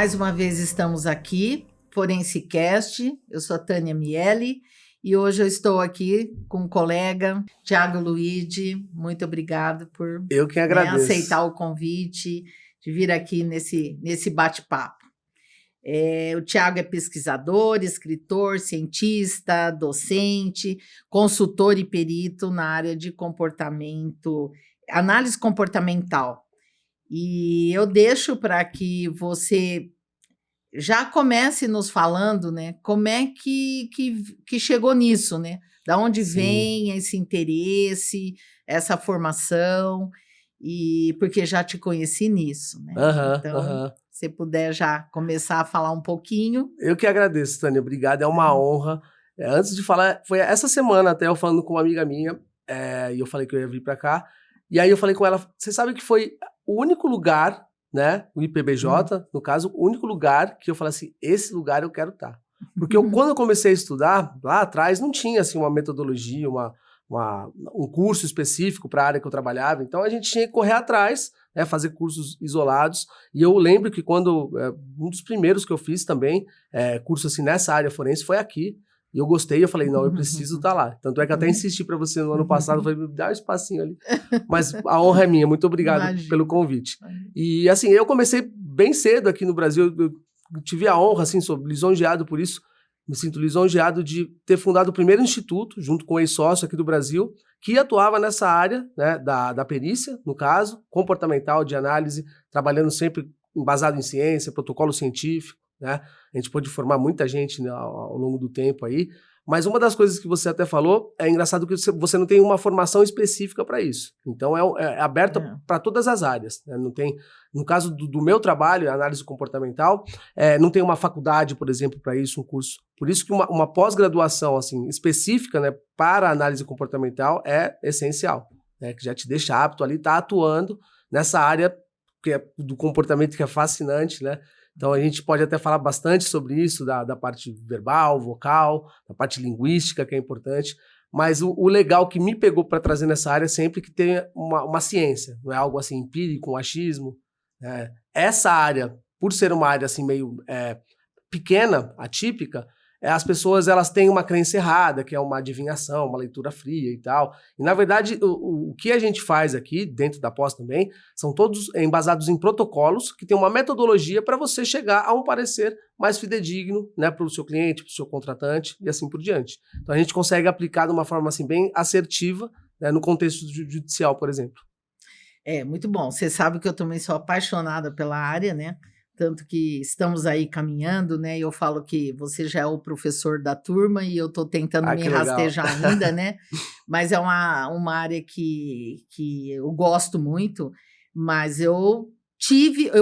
Mais uma vez estamos aqui, ForenseCast. Eu sou a Tânia Miele e hoje eu estou aqui com um colega, Thiago Luigi. Muito obrigado por Eu que agradeço. Aceitar o convite de vir aqui nesse bate-papo. O Thiago é pesquisador, escritor, cientista, docente, consultor e perito na área de comportamento, análise comportamental. E eu deixo para que você já comece nos falando, né, como é que chegou nisso, né? Da onde vem esse interesse, essa formação, e porque já te conheci nisso, né? Então, se puder já começar a falar um pouquinho. Eu que agradeço, Tânia, obrigado, é uma honra. Antes de falar, foi essa semana até eu falando com uma amiga minha, e eu falei que eu ia vir para cá, e aí eu falei com ela, você sabe que foi o único lugar, né, o IPBJ, no caso, o único lugar que eu falei assim, esse lugar eu quero estar. Porque quando eu comecei a estudar, lá atrás, não tinha assim uma metodologia, um curso específico para a área que eu trabalhava, então a gente tinha que correr atrás, né, fazer cursos isolados, e eu lembro que quando, um dos primeiros que eu fiz também, curso assim nessa área forense, foi aqui, e eu gostei, eu falei, não, eu preciso estar lá. Tanto é que até insisti para você no ano passado, eu falei, me dá um espacinho ali. Mas a honra é minha, muito obrigado pelo convite. E assim, eu comecei bem cedo aqui no Brasil, eu tive a honra, assim, sou lisonjeado por isso, me sinto lisonjeado de ter fundado o primeiro instituto, junto com o ex-sócio aqui do Brasil, que atuava nessa área, né, da perícia, no caso, comportamental, de análise, trabalhando sempre embasado em ciência, protocolo científico, né? A gente pôde formar muita gente, né, ao longo do tempo aí, mas uma das coisas que você até falou, é engraçado que você não tem uma formação específica para isso, então é aberta para todas as áreas, né? Não tem, no caso do meu trabalho, análise comportamental, não tem uma faculdade, por exemplo, para isso, um curso, por isso que uma pós-graduação assim, específica, né, para análise comportamental é essencial, né, que já te deixa apto ali, tá atuando nessa área que é do comportamento que é fascinante, né? Então a gente pode até falar bastante sobre isso, da parte verbal, vocal, da parte linguística, que é importante, mas o legal que me pegou para trazer nessa área é sempre que tenha uma ciência, não é algo assim empírico, um achismo. Essa área, por ser uma área assim meio pequena, atípica, as pessoas elas têm uma crença errada, que é uma adivinhação, uma leitura fria e tal. E, na verdade, o que a gente faz aqui, dentro da pós também, são todos embasados em protocolos que tem uma metodologia para você chegar a um parecer mais fidedigno, né, para o seu cliente, para o seu contratante e assim por diante. Então, a gente consegue aplicar de uma forma assim, bem assertiva, né, no contexto judicial, por exemplo. Muito bom. Você sabe que eu também sou apaixonada pela área, né? Tanto que estamos aí caminhando, né? Eu falo que você já é o professor da turma e eu estou tentando me rastejar ainda, né? Mas é uma área que eu gosto muito, mas eu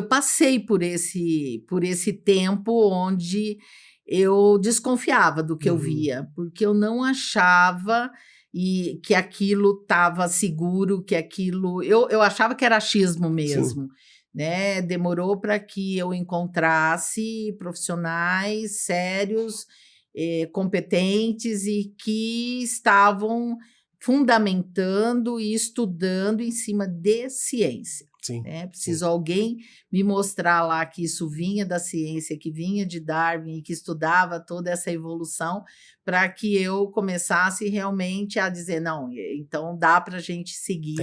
passei por esse tempo onde eu desconfiava do que eu via, porque eu não achava que aquilo estava seguro, que aquilo... Eu achava que era achismo mesmo. Sim. Né? Demorou para que eu encontrasse profissionais sérios, competentes e que estavam fundamentando e estudando em cima de ciência. Sim, né? Preciso alguém me mostrar lá que isso vinha da ciência, que vinha de Darwin e que estudava toda essa evolução para que eu começasse realmente a dizer, não, então dá para a gente seguir,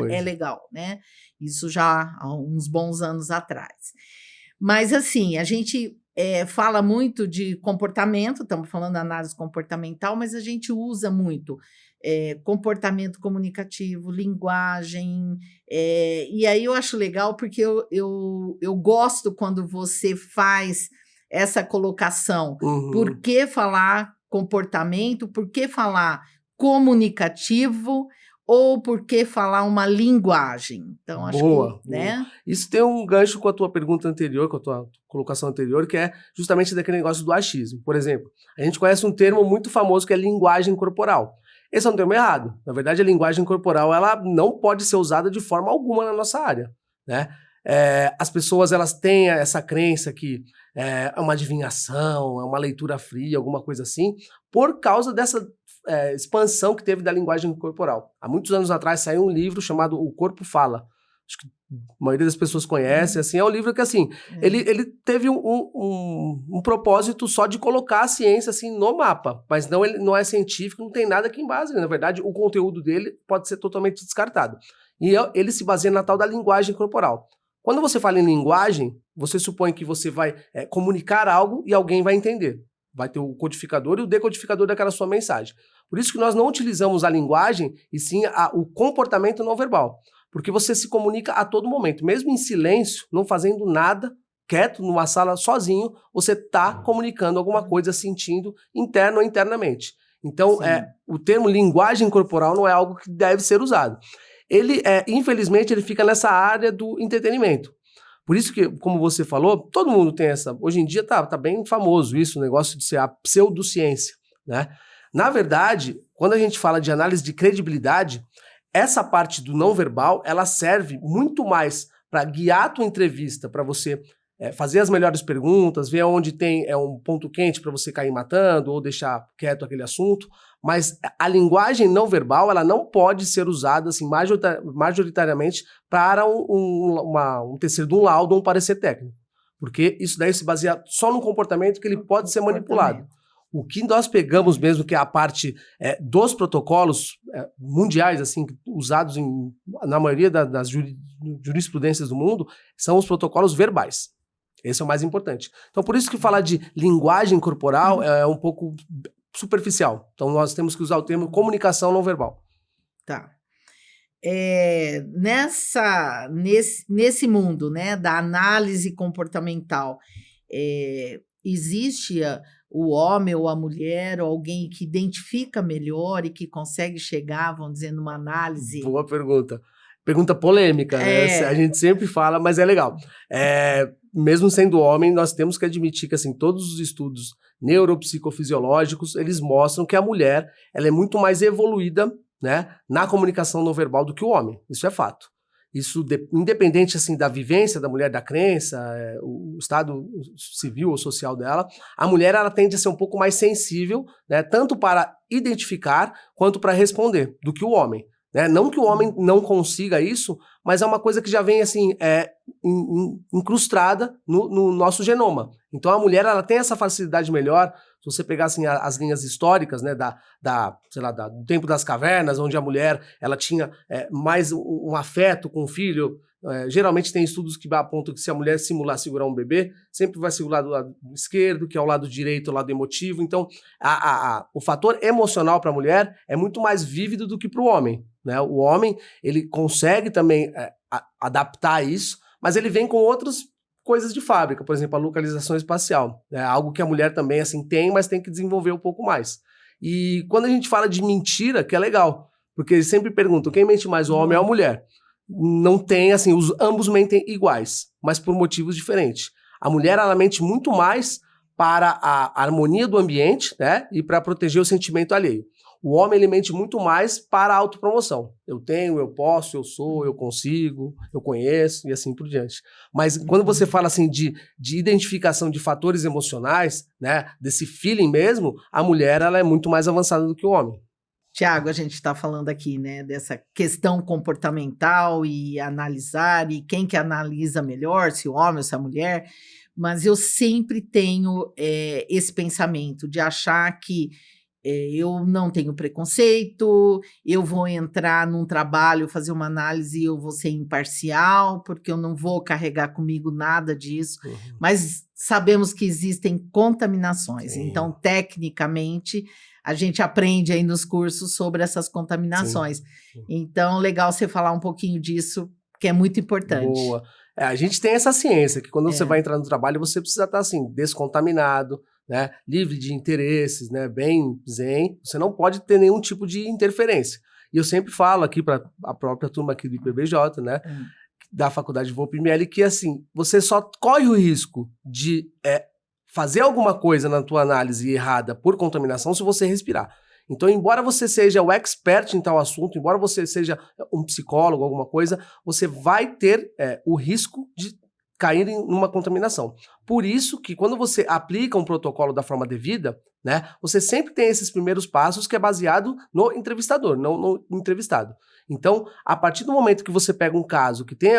é legal, né? Isso já há uns bons anos atrás. Mas, assim, a gente fala muito de comportamento, estamos falando de análise comportamental, mas a gente usa muito comportamento comunicativo, linguagem, e aí eu acho legal porque eu gosto quando você faz essa colocação. Por que falar comportamento? Por que falar comunicativo? Ou por que falar uma linguagem? Então, acho que... né? Isso tem um gancho com a tua pergunta anterior, com a tua colocação anterior, que é justamente daquele negócio do achismo. Por exemplo, a gente conhece um termo muito famoso que é linguagem corporal. Esse é um termo errado. Na verdade, a linguagem corporal ela não pode ser usada de forma alguma na nossa área, né? As pessoas elas têm essa crença que é uma adivinhação, é uma leitura fria, alguma coisa assim, por causa dessa expansão que teve da linguagem corporal. Há muitos anos atrás saiu um livro chamado O Corpo Fala. acho que a maioria das pessoas conhece, assim, é um livro que, assim, ele teve um propósito só de colocar a ciência, assim, no mapa, mas não, ele não é científico, não tem nada que embase, na verdade, o conteúdo dele pode ser totalmente descartado. E ele se baseia na tal da linguagem corporal. Quando você fala em linguagem, você supõe que você vai comunicar algo e alguém vai entender. Vai ter o codificador e o decodificador daquela sua mensagem. Por isso que nós não utilizamos a linguagem e sim o comportamento não verbal. Porque você se comunica a todo momento. Mesmo em silêncio, não fazendo nada, quieto, numa sala, sozinho, você está comunicando alguma coisa, sentindo, interno ou internamente. Então, o termo linguagem corporal não é algo que deve ser usado. Ele, infelizmente, ele fica nessa área do entretenimento. Por isso que, como você falou, todo mundo tem essa... Hoje em dia tá bem famoso isso, o negócio de ser a pseudociência, né? Na verdade, quando a gente fala de análise de credibilidade, essa parte do não verbal, ela serve muito mais para guiar a tua entrevista, para você fazer as melhores perguntas, ver onde tem um ponto quente para você cair matando ou deixar quieto aquele assunto, mas a linguagem não verbal, ela não pode ser usada assim, majoritariamente para um tecer de um laudo ou um parecer técnico, porque isso daí se baseia só no comportamento que ele pode ser manipulado. O que nós pegamos mesmo, que é a parte dos protocolos mundiais, assim, usados na maioria das jurisprudências do mundo, são os protocolos verbais. Esse é o mais importante. Então, por isso que falar de linguagem corporal é um pouco superficial. Então, nós temos que usar o termo comunicação não verbal. Tá. Nesse mundo, né, da análise comportamental, existe o homem ou a mulher, ou alguém que identifica melhor e que consegue chegar, vamos dizer, numa análise? Boa pergunta. Pergunta polêmica, né? A gente sempre fala, mas é legal. Mesmo sendo homem, nós temos que admitir que assim, todos os estudos neuropsicofisiológicos, eles mostram que a mulher ela é muito mais evoluída, né, na comunicação não verbal do que o homem. Isso é fato. Isso, independente assim, da vivência da mulher, da crença, o estado civil ou social dela, a mulher ela tende a ser um pouco mais sensível, né, tanto para identificar quanto para responder do que o homem. Né? Não que o homem não consiga isso, mas é uma coisa que já vem assim, incrustada no nosso genoma. Então a mulher ela tem essa facilidade melhor. Se você pegar assim, as linhas históricas, né, do tempo das cavernas, onde a mulher ela tinha mais um afeto com o filho, geralmente tem estudos que apontam que se a mulher simular segurar um bebê, sempre vai segurar do lado esquerdo, que é o lado direito, o lado emotivo. Então o fator emocional para a mulher é muito mais vívido do que para o homem. Né? O homem ele consegue também adaptar isso, mas ele vem com outras coisas de fábrica, por exemplo, a localização espacial. É algo que a mulher também assim, tem, mas tem que desenvolver um pouco mais. E quando a gente fala de mentira, que é legal, porque eles sempre perguntam quem mente mais, o homem ou a mulher. Não tem, assim, ambos mentem iguais, mas por motivos diferentes. A mulher, ela mente muito mais para a harmonia do ambiente, né, e para proteger o sentimento alheio. O homem, ele mente muito mais para a autopromoção. Eu tenho, eu posso, eu sou, eu consigo, eu conheço e assim por diante. Mas quando você fala assim de identificação de fatores emocionais, né, desse feeling mesmo, a mulher ela é muito mais avançada do que o homem. Tiago, a gente está falando aqui, né, dessa questão comportamental e analisar, e quem que analisa melhor, se o homem ou se a mulher, mas eu sempre tenho esse pensamento de achar que eu não tenho preconceito, eu vou entrar num trabalho, fazer uma análise e eu vou ser imparcial, porque eu não vou carregar comigo nada disso, mas sabemos que existem contaminações, então, tecnicamente, a gente aprende aí nos cursos sobre essas contaminações. Sim. Então, legal você falar um pouquinho disso, que é muito importante. Boa. A gente tem essa ciência, que quando você vai entrar no trabalho, você precisa estar assim, descontaminado, né, livre de interesses, né, bem zen, você não pode ter nenhum tipo de interferência. E eu sempre falo aqui para a própria turma aqui do IPBJ, né, da Faculdade de VoPML, que assim, você só corre o risco de fazer alguma coisa na tua análise errada por contaminação se você respirar. Então, embora você seja o expert em tal assunto, embora você seja um psicólogo, alguma coisa, você vai ter o risco de caírem numa contaminação. Por isso que quando você aplica um protocolo da forma devida, né, você sempre tem esses primeiros passos que é baseado no entrevistador, não no entrevistado. Então, a partir do momento que você pega um caso que tem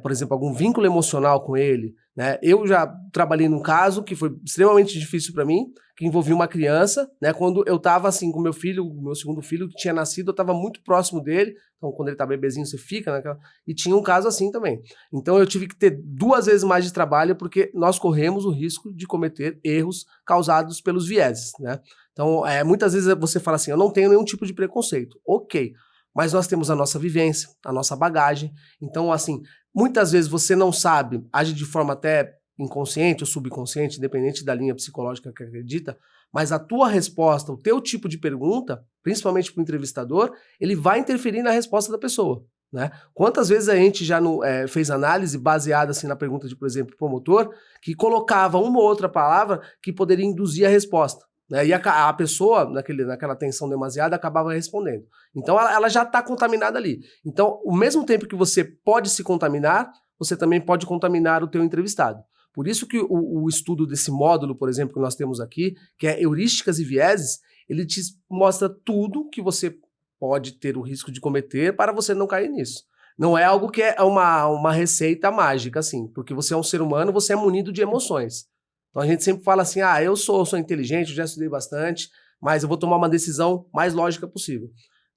por exemplo, algum vínculo emocional com ele, né? Eu já trabalhei num caso que foi extremamente difícil para mim, que envolvia uma criança, né? Quando eu estava assim com meu filho, meu segundo filho que tinha nascido, eu estava muito próximo dele. Então, quando ele tá bebezinho, você fica naquela... E tinha um caso assim também. Então, eu tive que ter 2 vezes mais de trabalho porque nós corremos o risco de cometer erros causados pelos vieses, né? Então, muitas vezes você fala assim, eu não tenho nenhum tipo de preconceito. Ok, mas nós temos a nossa vivência, a nossa bagagem. Então, assim, muitas vezes você não sabe, age de forma até inconsciente ou subconsciente, independente da linha psicológica que acredita, mas a tua resposta, o teu tipo de pergunta, principalmente para o entrevistador, ele vai interferir na resposta da pessoa, né? Quantas vezes a gente já fez análise baseada assim, na pergunta de, por exemplo, promotor, que colocava uma ou outra palavra que poderia induzir a resposta, né? E a pessoa, naquela tensão demasiada, acabava respondendo. Então, ela já está contaminada ali. Então, ao mesmo tempo que você pode se contaminar, você também pode contaminar o teu entrevistado. Por isso que o estudo desse módulo, por exemplo, que nós temos aqui, que é heurísticas e vieses, ele te mostra tudo que você pode ter o risco de cometer para você não cair nisso. Não é algo que é uma receita mágica, assim, porque você é um ser humano, você é munido de emoções. Então a gente sempre fala assim, eu sou inteligente, eu já estudei bastante, mas eu vou tomar uma decisão mais lógica possível.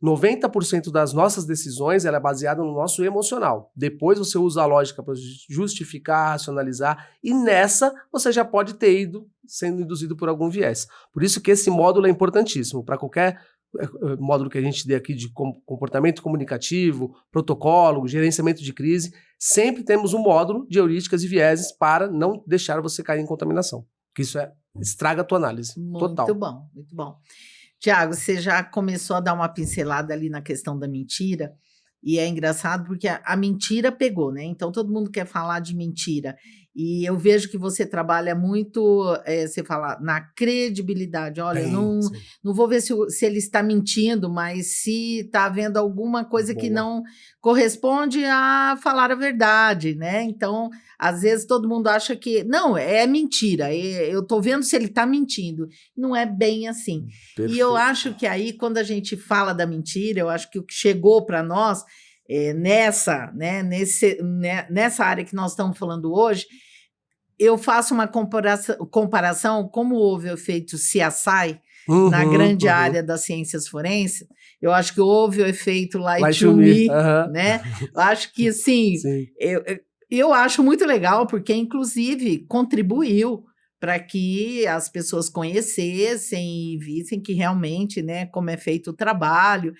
90% das nossas decisões ela é baseada no nosso emocional. Depois você usa a lógica para justificar, racionalizar, e nessa você já pode ter sendo induzido por algum viés. Por isso que esse módulo é importantíssimo. Para qualquer módulo que a gente dê aqui de comportamento comunicativo, protocolo, gerenciamento de crise, sempre temos um módulo de heurísticas e vieses para não deixar você cair em contaminação. Porque isso estraga a tua análise. Total. Muito bom, muito bom. Tiago, você já começou a dar uma pincelada ali na questão da mentira, e é engraçado porque a mentira pegou, né? Então todo mundo quer falar de mentira. E eu vejo que você trabalha muito, você fala, na credibilidade. Olha, eu não vou ver se ele está mentindo, mas se está havendo alguma coisa que não corresponde a falar a verdade, né? Então, às vezes todo mundo acha que, não, é mentira, eu estou vendo se ele está mentindo. Não é bem assim. Perfeito. E eu acho que aí, quando a gente fala da mentira, eu acho que o que chegou para nós, nessa área que nós estamos falando hoje, eu faço uma comparação, como houve o efeito CSI na grande área das ciências forenses, eu acho que houve o efeito Light to Me, né? Eu acho que, assim, eu acho muito legal, porque, inclusive, contribuiu para que as pessoas conhecessem e vissem que realmente, né, como é feito o trabalho,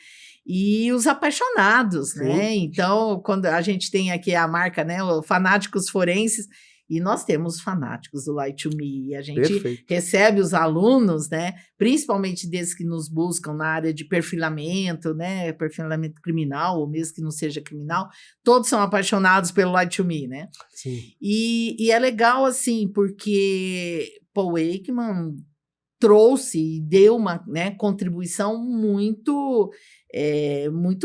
e os apaixonados, né? Então, quando a gente tem aqui a marca, né, o Fanáticos Forenses, e nós temos fanáticos do Light to Me, e a gente recebe os alunos, né, principalmente desses que nos buscam na área de perfilamento, né, perfilamento criminal, ou mesmo que não seja criminal, todos são apaixonados pelo Light to Me, né? Sim. E é legal, assim, porque Paul Ekman trouxe e deu uma, né, contribuição muito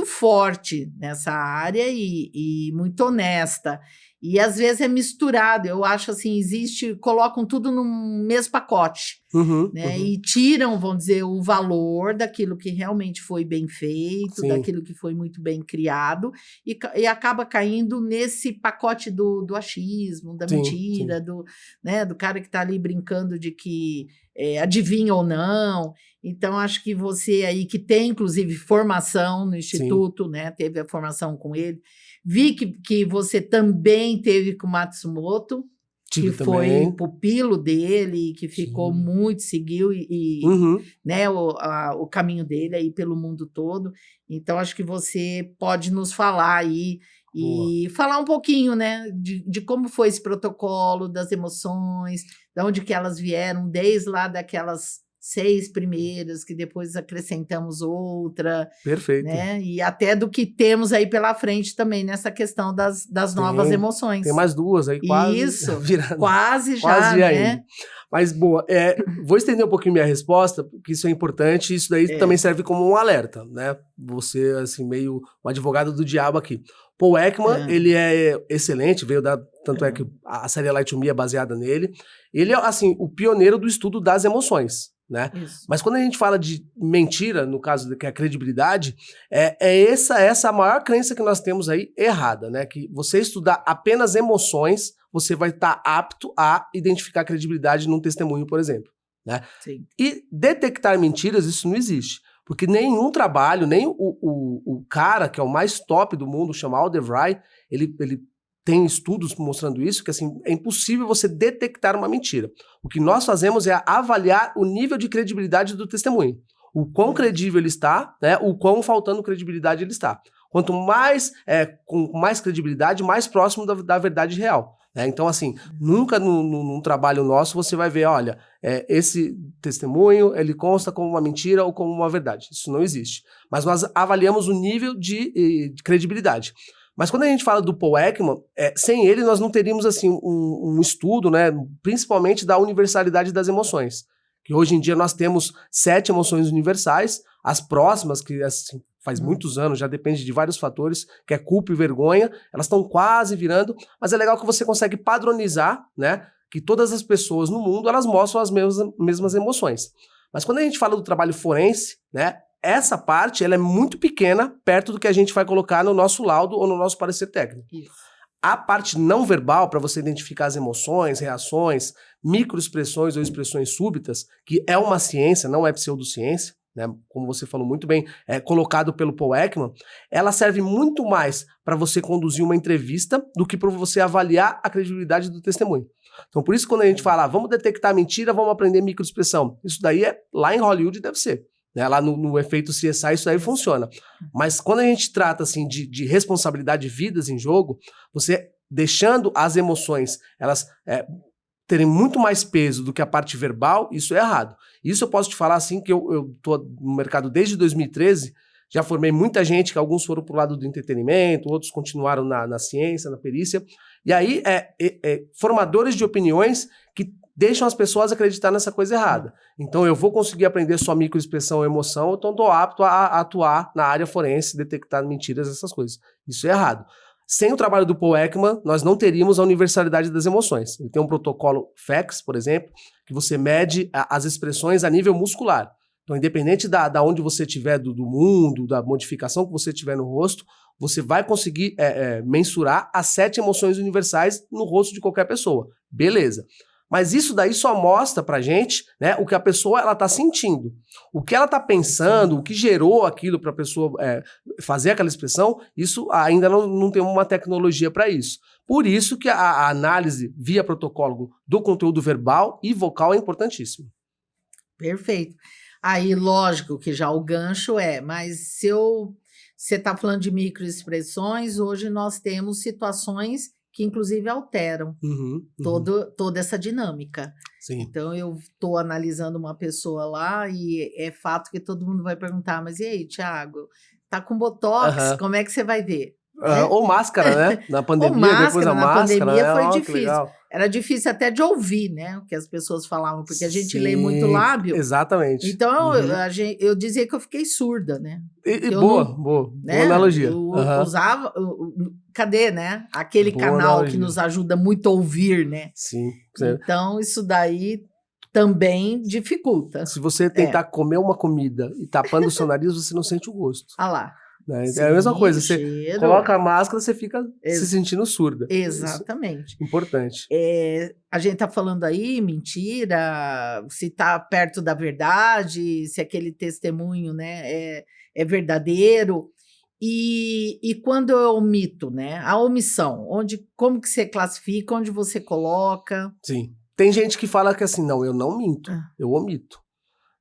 forte nessa área e muito honesta. E às vezes é misturado, eu acho assim, colocam tudo no mesmo pacote, né? E tiram, vamos dizer, o valor daquilo que realmente foi bem feito, daquilo que foi muito bem criado, e acaba caindo nesse pacote do achismo, da mentira, do cara que está ali brincando de que adivinha ou não. Então, acho que você aí, que tem, inclusive, formação no Instituto, né? Teve a formação com ele. Vi que você também teve com o Matsumoto, que foi pupilo dele, que ficou muito, seguiu né, o caminho dele aí pelo mundo todo. Então, acho que você pode nos falar aí e falar um pouquinho, né, de como foi esse protocolo, das emoções, de onde que elas vieram, desde lá daquelas 6 primeiras, que depois acrescentamos outra. Perfeito. Né? E até do que temos aí pela frente também, nessa questão das novas emoções. Tem mais 2 aí, quase. Isso, virando. quase já, quase né? Ainda. Mas, boa, vou estender um pouquinho minha resposta, porque isso é importante, isso daí também serve como um alerta, né? Você, assim, meio um advogado do diabo aqui. Paul Ekman, ele é excelente, tanto é que a série Lie to Me é baseada nele. Ele é, assim, o pioneiro do estudo das emoções, né? Isso. Mas quando a gente fala de mentira, no caso que é a credibilidade, essa a maior crença que nós temos aí errada, né? Que você estudar apenas emoções, você vai estar apto a identificar a credibilidade num testemunho, por exemplo, né? Sim. E detectar mentiras, isso não existe. Porque nenhum trabalho, nem o cara que é o mais top do mundo, chama Alderweireld, ele tem estudos mostrando isso, que assim, é impossível você detectar uma mentira. O que nós fazemos é avaliar o nível de credibilidade do testemunho. O quão credível ele está, né, o quão faltando credibilidade ele está. Quanto mais, com mais credibilidade, mais próximo da verdade real. Então, assim, nunca num trabalho nosso você vai ver, olha, esse testemunho, ele consta como uma mentira ou como uma verdade. Isso não existe. Mas nós avaliamos o nível de credibilidade. Mas quando a gente fala do Paul Ekman, sem ele nós não teríamos assim um estudo, né, principalmente da universalidade das emoções. Que hoje em dia nós temos 7 emoções universais, as próximas, que assim, faz muitos anos, já depende de vários fatores, que é culpa e vergonha, elas estão quase virando, mas é legal que você consegue padronizar, né, que todas as pessoas no mundo, elas mostram as mesmas emoções. Mas quando a gente fala do trabalho forense, né, essa parte ela é muito pequena perto do que a gente vai colocar no nosso laudo ou no nosso parecer técnico. Isso. A parte não verbal, para você identificar as emoções, reações, microexpressões ou expressões súbitas, que é uma ciência, não é pseudociência, né? Como você falou muito bem, colocado pelo Paul Ekman, ela serve muito mais para você conduzir uma entrevista do que para você avaliar a credibilidade do testemunho. Então, por isso, quando a gente fala, vamos detectar mentira, vamos aprender microexpressão, isso daí lá em Hollywood deve ser. Lá no efeito CSI isso aí funciona. Mas quando a gente trata assim, de responsabilidade de vidas em jogo, você deixando as emoções elas terem muito mais peso do que a parte verbal, isso é errado. Isso eu posso te falar assim, que eu tô no mercado desde 2013, já formei muita gente, que alguns foram pro lado do entretenimento, outros continuaram na ciência, na perícia, e aí formadores de opiniões que deixam as pessoas acreditar nessa coisa errada. Então eu vou conseguir aprender só microexpressão ou emoção, então estou apto a atuar na área forense, detectar mentiras, essas coisas. Isso é errado. Sem o trabalho do Paul Ekman, nós não teríamos a universalidade das emoções. Ele tem um protocolo FACS, por exemplo, que você mede as expressões a nível muscular. Então, independente da onde você estiver do mundo, da modificação que você tiver no rosto, você vai conseguir mensurar as 7 emoções universais no rosto de qualquer pessoa. Beleza. Mas isso daí só mostra pra gente, né, o que a pessoa ela tá sentindo. O que ela tá pensando, o que gerou aquilo pra pessoa fazer aquela expressão, isso ainda não tem uma tecnologia para isso. Por isso que a análise via protocolo do conteúdo verbal e vocal é importantíssima. Perfeito. Aí, lógico que já o gancho mas você está falando de microexpressões, hoje nós temos situações que inclusive alteram toda essa dinâmica. Sim. Então eu estou analisando uma pessoa lá e é fato que todo mundo vai perguntar, mas e aí, Thiago, tá com botox, como é que você vai ver? Ou máscara, né? Na pandemia, depois a máscara. Na pandemia foi que difícil. Legal. Era difícil até de ouvir, né? O que as pessoas falavam, porque a gente Sim, lê muito lábio. Exatamente. Então, eu dizia que eu fiquei surda, né? Boa analogia. Eu usava... cadê, né? Aquele Boa canal analogia. que nos ajuda muito a ouvir, né? Sim. Então, isso daí também dificulta. Se você tentar comer uma comida e tapando o seu nariz, você não sente o gosto. Ah lá. Né? Sim, é a mesma coisa, você cheiro. coloca a máscara, você fica se sentindo surda. Exatamente. Isso, importante. A gente está falando aí, mentira, se está perto da verdade, se aquele testemunho, né, é verdadeiro. E quando eu omito, né, a omissão, como que você classifica, onde você coloca? Sim. Tem gente que fala que assim, não, eu não minto, eu omito.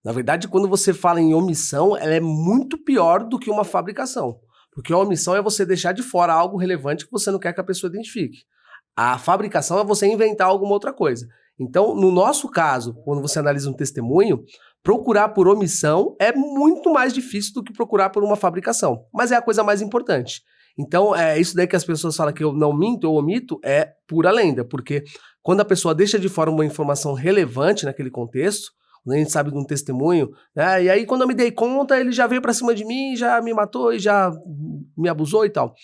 Na verdade, quando você fala em omissão, ela é muito pior do que uma fabricação. Porque a omissão é você deixar de fora algo relevante que você não quer que a pessoa identifique. A fabricação é você inventar alguma outra coisa. Então, no nosso caso, quando você analisa um testemunho, procurar por omissão é muito mais difícil do que procurar por uma fabricação, mas é a coisa mais importante. Então, isso daí que as pessoas falam que eu não minto, eu omito, é pura lenda, porque quando a pessoa deixa de fora uma informação relevante naquele contexto, quando a gente sabe de um testemunho, né, e aí quando eu me dei conta, ele já veio pra cima de mim, já me matou e já me abusou e tal.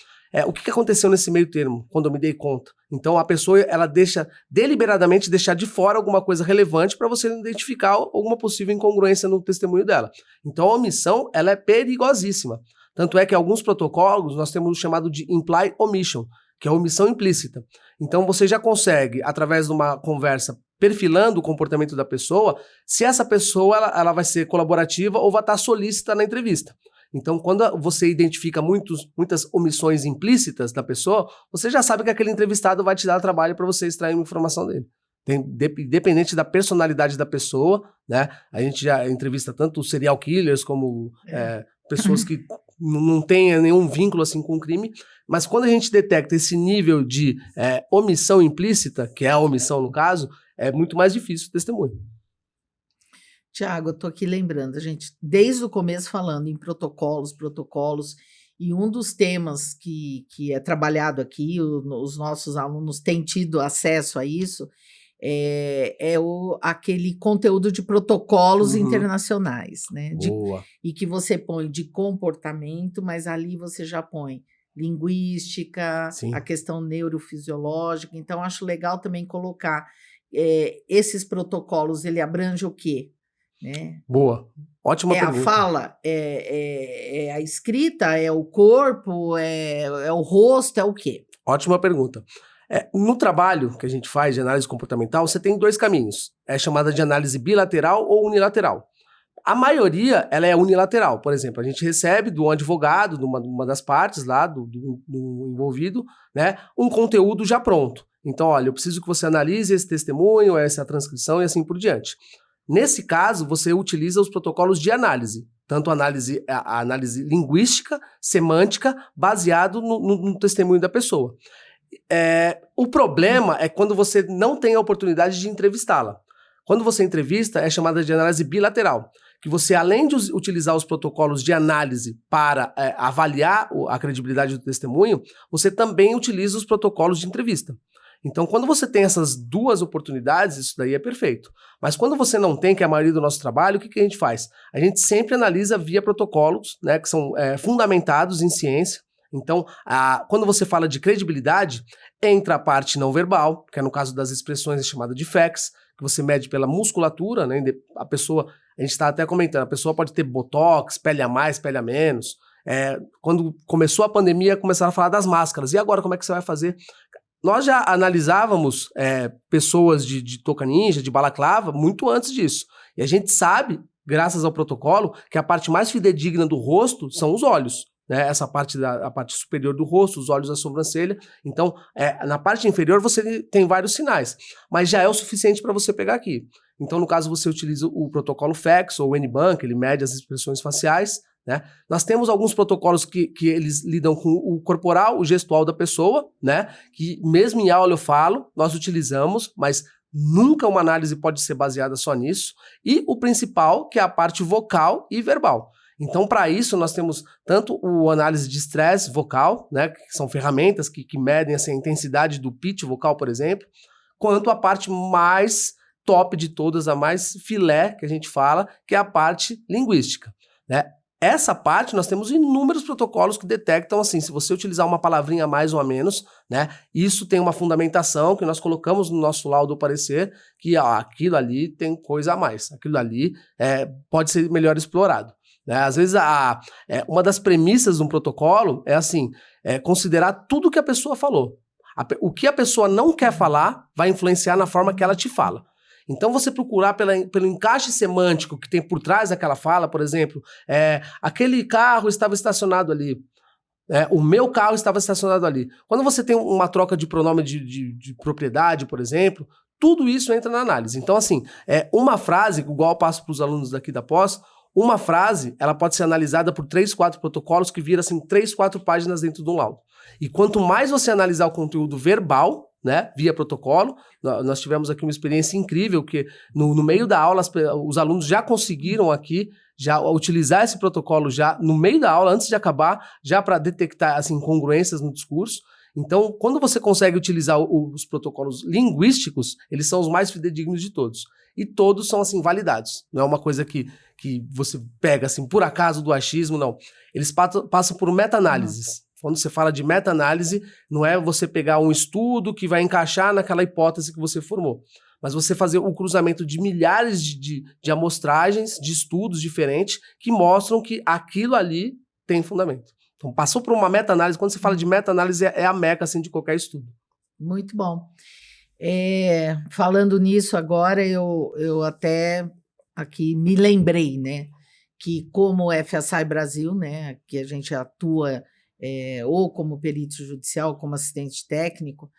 O que aconteceu nesse meio termo, quando eu me dei conta? Então a pessoa, ela deixa, deliberadamente, deixar de fora alguma coisa relevante para você identificar alguma possível incongruência no testemunho dela. Então a omissão, ela é perigosíssima. Tanto é que alguns protocolos, nós temos o chamado de imply omission, que é a omissão implícita. Então você já consegue, através de uma conversa, perfilando o comportamento da pessoa, se essa pessoa ela vai ser colaborativa ou vai estar solícita na entrevista. Então, quando você identifica muitas omissões implícitas da pessoa, você já sabe que aquele entrevistado vai te dar trabalho para você extrair uma informação dele. Independente da personalidade da pessoa, né? A gente já entrevista tanto serial killers como pessoas que não têm nenhum vínculo assim com o crime, mas quando a gente detecta esse nível de omissão implícita, que é a omissão no caso, é muito mais difícil o testemunho. Tiago, eu estou aqui lembrando, a gente, desde o começo falando em protocolos, e um dos temas que é trabalhado aqui, os nossos alunos têm tido acesso a isso, aquele conteúdo de protocolos internacionais, né? Boa. E que você põe de comportamento, mas ali você já põe linguística, Sim. A questão neurofisiológica, então acho legal também colocar esses protocolos, ele abrange o quê? Né? Boa, ótima pergunta. A fala, é a escrita, é o corpo, é o rosto, é o quê? Ótima pergunta. No trabalho que a gente faz de análise comportamental, você tem 2 caminhos. É chamada de análise bilateral ou unilateral. A maioria, ela é unilateral. Por exemplo, a gente recebe do advogado, de uma das partes lá, do envolvido, né, um conteúdo já pronto. Então, olha, eu preciso que você analise esse testemunho, essa transcrição e assim por diante. Nesse caso, você utiliza os protocolos de análise, tanto a análise linguística, semântica, baseado no testemunho da pessoa. O problema é quando você não tem a oportunidade de entrevistá-la. Quando você entrevista, é chamada de análise bilateral, que você, além de utilizar os protocolos de análise para avaliar a credibilidade do testemunho, você também utiliza os protocolos de entrevista. Então, quando você tem essas 2 oportunidades, isso daí é perfeito. Mas quando você não tem, que é a maioria do nosso trabalho, o que a gente faz? A gente sempre analisa via protocolos, né, que são fundamentados em ciência. Então, quando você fala de credibilidade, entra a parte não verbal, que é no caso das expressões é chamada de facts, que você mede pela musculatura, né? A pessoa, a gente está até comentando, a pessoa pode ter botox, pele a mais, pele a menos. Quando começou a pandemia, começaram a falar das máscaras. E agora, como é que você vai fazer? Nós já analisávamos pessoas de touca ninja, de balaclava, muito antes disso. E a gente sabe, graças ao protocolo, que a parte mais fidedigna do rosto são os olhos. Né? Essa parte a parte superior do rosto, os olhos, a sobrancelha. Então, na parte inferior você tem vários sinais, mas já é o suficiente para você pegar aqui. Então, no caso, você utiliza o protocolo FACS ou o NBAN, que ele mede as expressões faciais. Né? Nós temos alguns protocolos que eles lidam com o corporal, o gestual da pessoa, né? Que mesmo em aula eu falo, nós utilizamos, mas nunca uma análise pode ser baseada só nisso. E o principal, que é a parte vocal e verbal. Então, para isso, nós temos tanto o análise de estresse vocal, né? Que são ferramentas que medem essa intensidade do pitch vocal, por exemplo, quanto a parte mais top de todas, a mais filé que a gente fala, que é a parte linguística, né? Essa parte, nós temos inúmeros protocolos que detectam, assim, se você utilizar uma palavrinha a mais ou a menos, né, isso tem uma fundamentação que nós colocamos no nosso laudo parecer, que aquilo ali tem coisa a mais, aquilo ali pode ser melhor explorado. Né? Às vezes, uma das premissas de um protocolo é assim, considerar tudo que a pessoa falou. O que a pessoa não quer falar vai influenciar na forma que ela te fala. Então, você procurar pelo encaixe semântico que tem por trás daquela fala, por exemplo, aquele carro estava estacionado ali, o meu carro estava estacionado ali. Quando você tem uma troca de pronome de propriedade, por exemplo, tudo isso entra na análise. Então, assim, uma frase, igual eu passo para os alunos daqui da pós, uma frase, ela pode ser analisada por 3, 4 protocolos que viram, assim, 3, 4 páginas dentro de um laudo. E quanto mais você analisar o conteúdo verbal, né, via protocolo. Nós tivemos aqui uma experiência incrível, que no meio da aula os alunos já conseguiram aqui já utilizar esse protocolo já no meio da aula, antes de acabar, já para detectar assim, incongruências no discurso. Então, quando você consegue utilizar os protocolos linguísticos, eles são os mais fidedignos de todos. E todos são, assim, validados. Não é uma coisa que você pega, assim, por acaso do achismo, não. Eles passam por meta-análises. Quando você fala de meta-análise, não é você pegar um estudo que vai encaixar naquela hipótese que você formou, mas você fazer o cruzamento de milhares de amostragens, de estudos diferentes, que mostram que aquilo ali tem fundamento. Então, passou por uma meta-análise. Quando você fala de meta-análise, é a meca, assim, de qualquer estudo. Muito bom. Falando nisso agora, eu até aqui me lembrei, né, que como FSI Brasil, né, que a gente atua ou como perito judicial, ou como assistente técnico,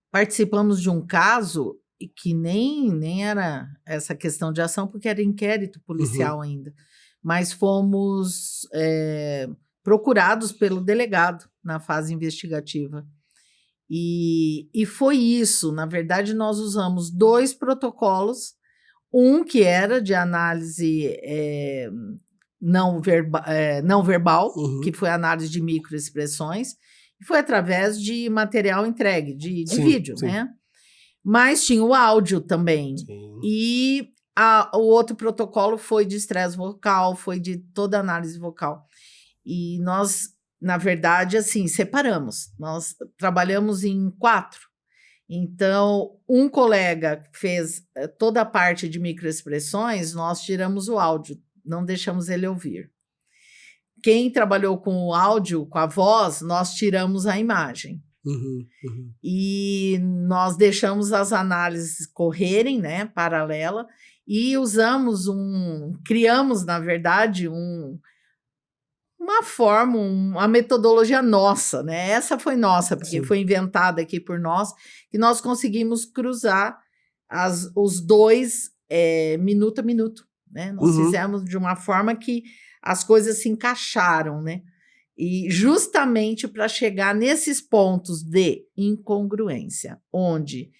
participamos de um caso que nem era essa questão de ação, porque era inquérito policial ainda, mas fomos procurados pelo delegado na fase investigativa. E foi isso, na verdade, nós usamos 2 protocolos, um que era de análise não verbal, que foi a análise de microexpressões, e foi através de material entregue, de vídeo, sim, né? Mas tinha o áudio também. Sim. E o outro protocolo foi de estresse vocal, foi de toda análise vocal. E nós, na verdade, assim, separamos. Nós trabalhamos em 4. Então, um colega fez toda a parte de microexpressões, nós tiramos o áudio, não deixamos ele ouvir. Quem trabalhou com o áudio, com a voz, nós tiramos a imagem. E nós deixamos as análises correrem, né, paralela, e criamos, na verdade, uma forma, uma metodologia nossa, né? Essa foi nossa, porque foi inventada aqui por nós, que nós conseguimos cruzar os 2 minuto a minuto, né? Nós fizemos de uma forma que as coisas se encaixaram, né? E justamente para chegar nesses pontos de incongruência, onde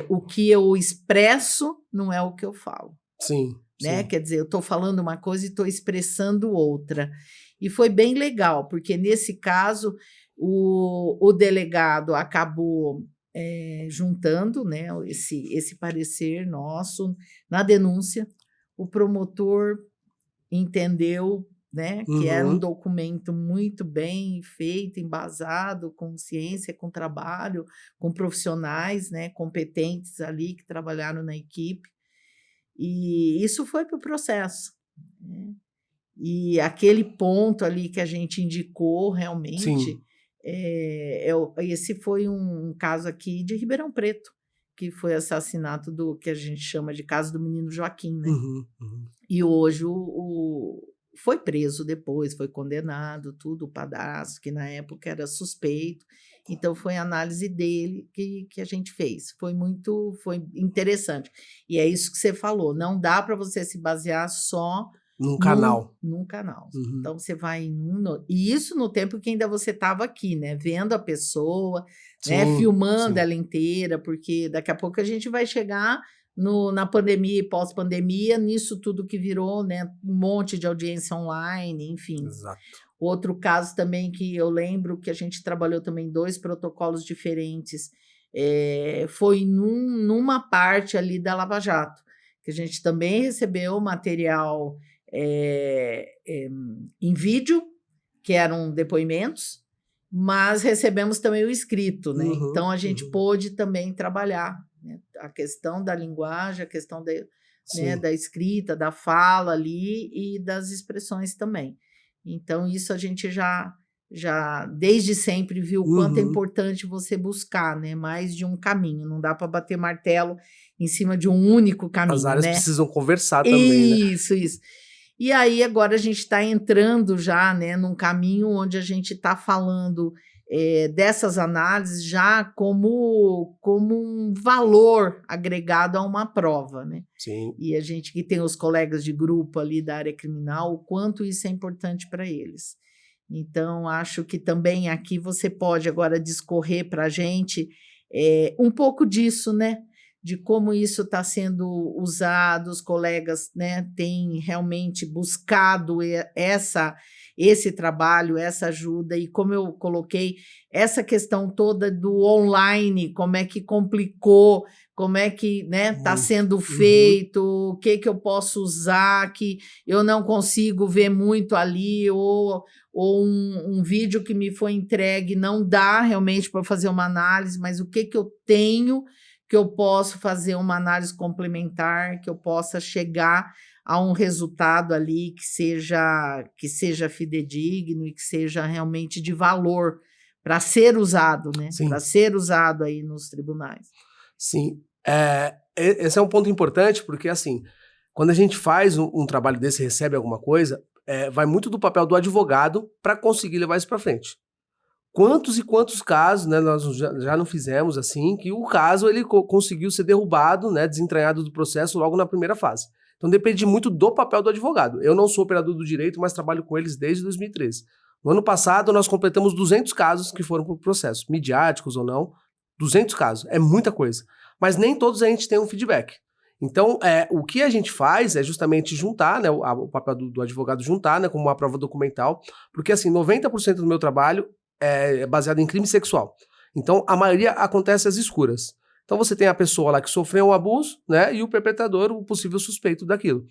o que eu expresso não é o que eu falo. Sim. Né? Sim. Quer dizer, eu estou falando uma coisa e estou expressando outra. E foi bem legal, porque nesse caso o delegado acabou juntando, né, esse parecer nosso na denúncia. O promotor entendeu, né, que era um documento muito bem feito, embasado, com ciência, com trabalho, com profissionais, né, competentes ali que trabalharam na equipe. E isso foi para o processo, né? E aquele ponto ali que a gente indicou realmente, esse foi um caso aqui de Ribeirão Preto, que foi assassinato do que a gente chama de caso do menino Joaquim, né? E hoje foi preso depois, foi condenado, tudo, o padrasto, que na época era suspeito. Então, foi a análise dele que a gente fez. Foi interessante. E é isso que você falou, não dá para você se basear só num canal. Num canal. Então, você vai e isso no tempo que ainda você estava aqui, né? Vendo a pessoa, né? Filmando ela inteira, porque daqui a pouco a gente vai chegar na pandemia e pós-pandemia, nisso tudo que virou, né? Um monte de audiência online, enfim. Exato. Outro caso também que eu lembro que a gente trabalhou também 2 protocolos diferentes, foi numa parte ali da Lava Jato, que a gente também recebeu material em vídeo, que eram depoimentos, mas recebemos também o escrito, né? Então, a gente pôde também trabalhar, né, a questão da linguagem, a questão né, da escrita, da fala ali e das expressões também. Então, isso a gente já desde sempre viu o quanto é importante você buscar, né, mais de um caminho. Não dá para bater martelo em cima de um único caminho, as áreas, né? precisam conversar também, né? Isso. E aí, agora a gente está entrando já, né, num caminho onde a gente está falando dessas análises já como um valor agregado a uma prova, né? Sim. E a gente que tem os colegas de grupo ali da área criminal, o quanto isso é importante para eles. Então, acho que também aqui você pode agora discorrer para a gente um pouco disso, né? De como isso está sendo usado, os colegas, né, têm realmente buscado esse trabalho, essa ajuda, e como eu coloquei, essa questão toda do online, como é que complicou, como é que, né, está sendo feito, o que eu posso usar, que eu não consigo ver muito ali, ou um vídeo que me foi entregue não dá realmente para fazer uma análise, mas o que eu tenho que eu posso fazer uma análise complementar, que eu possa chegar a um resultado ali que seja fidedigno e que seja realmente de valor para ser usado, né? Para ser usado aí nos tribunais. Sim. Esse é um ponto importante, porque assim, quando a gente faz um trabalho desse, recebe alguma coisa, vai muito do papel do advogado para conseguir levar isso para frente. Quantos e quantos casos, né, nós já não fizemos assim, que o caso ele conseguiu ser derrubado, né, desentranhado do processo logo na primeira fase. Então depende muito do papel do advogado. Eu não sou operador do direito, mas trabalho com eles desde 2013. No ano passado nós completamos 200 casos que foram para o processo, midiáticos ou não, 200 casos, é muita coisa. Mas nem todos a gente tem um feedback. Então, o que a gente faz é justamente juntar, né, o papel do advogado juntar, né, como uma prova documental, porque assim, 90% do meu trabalho é baseado em crime sexual. Então, a maioria acontece às escuras. Então, você tem a pessoa lá que sofreu um abuso, né, e o perpetrador, o possível suspeito daquilo.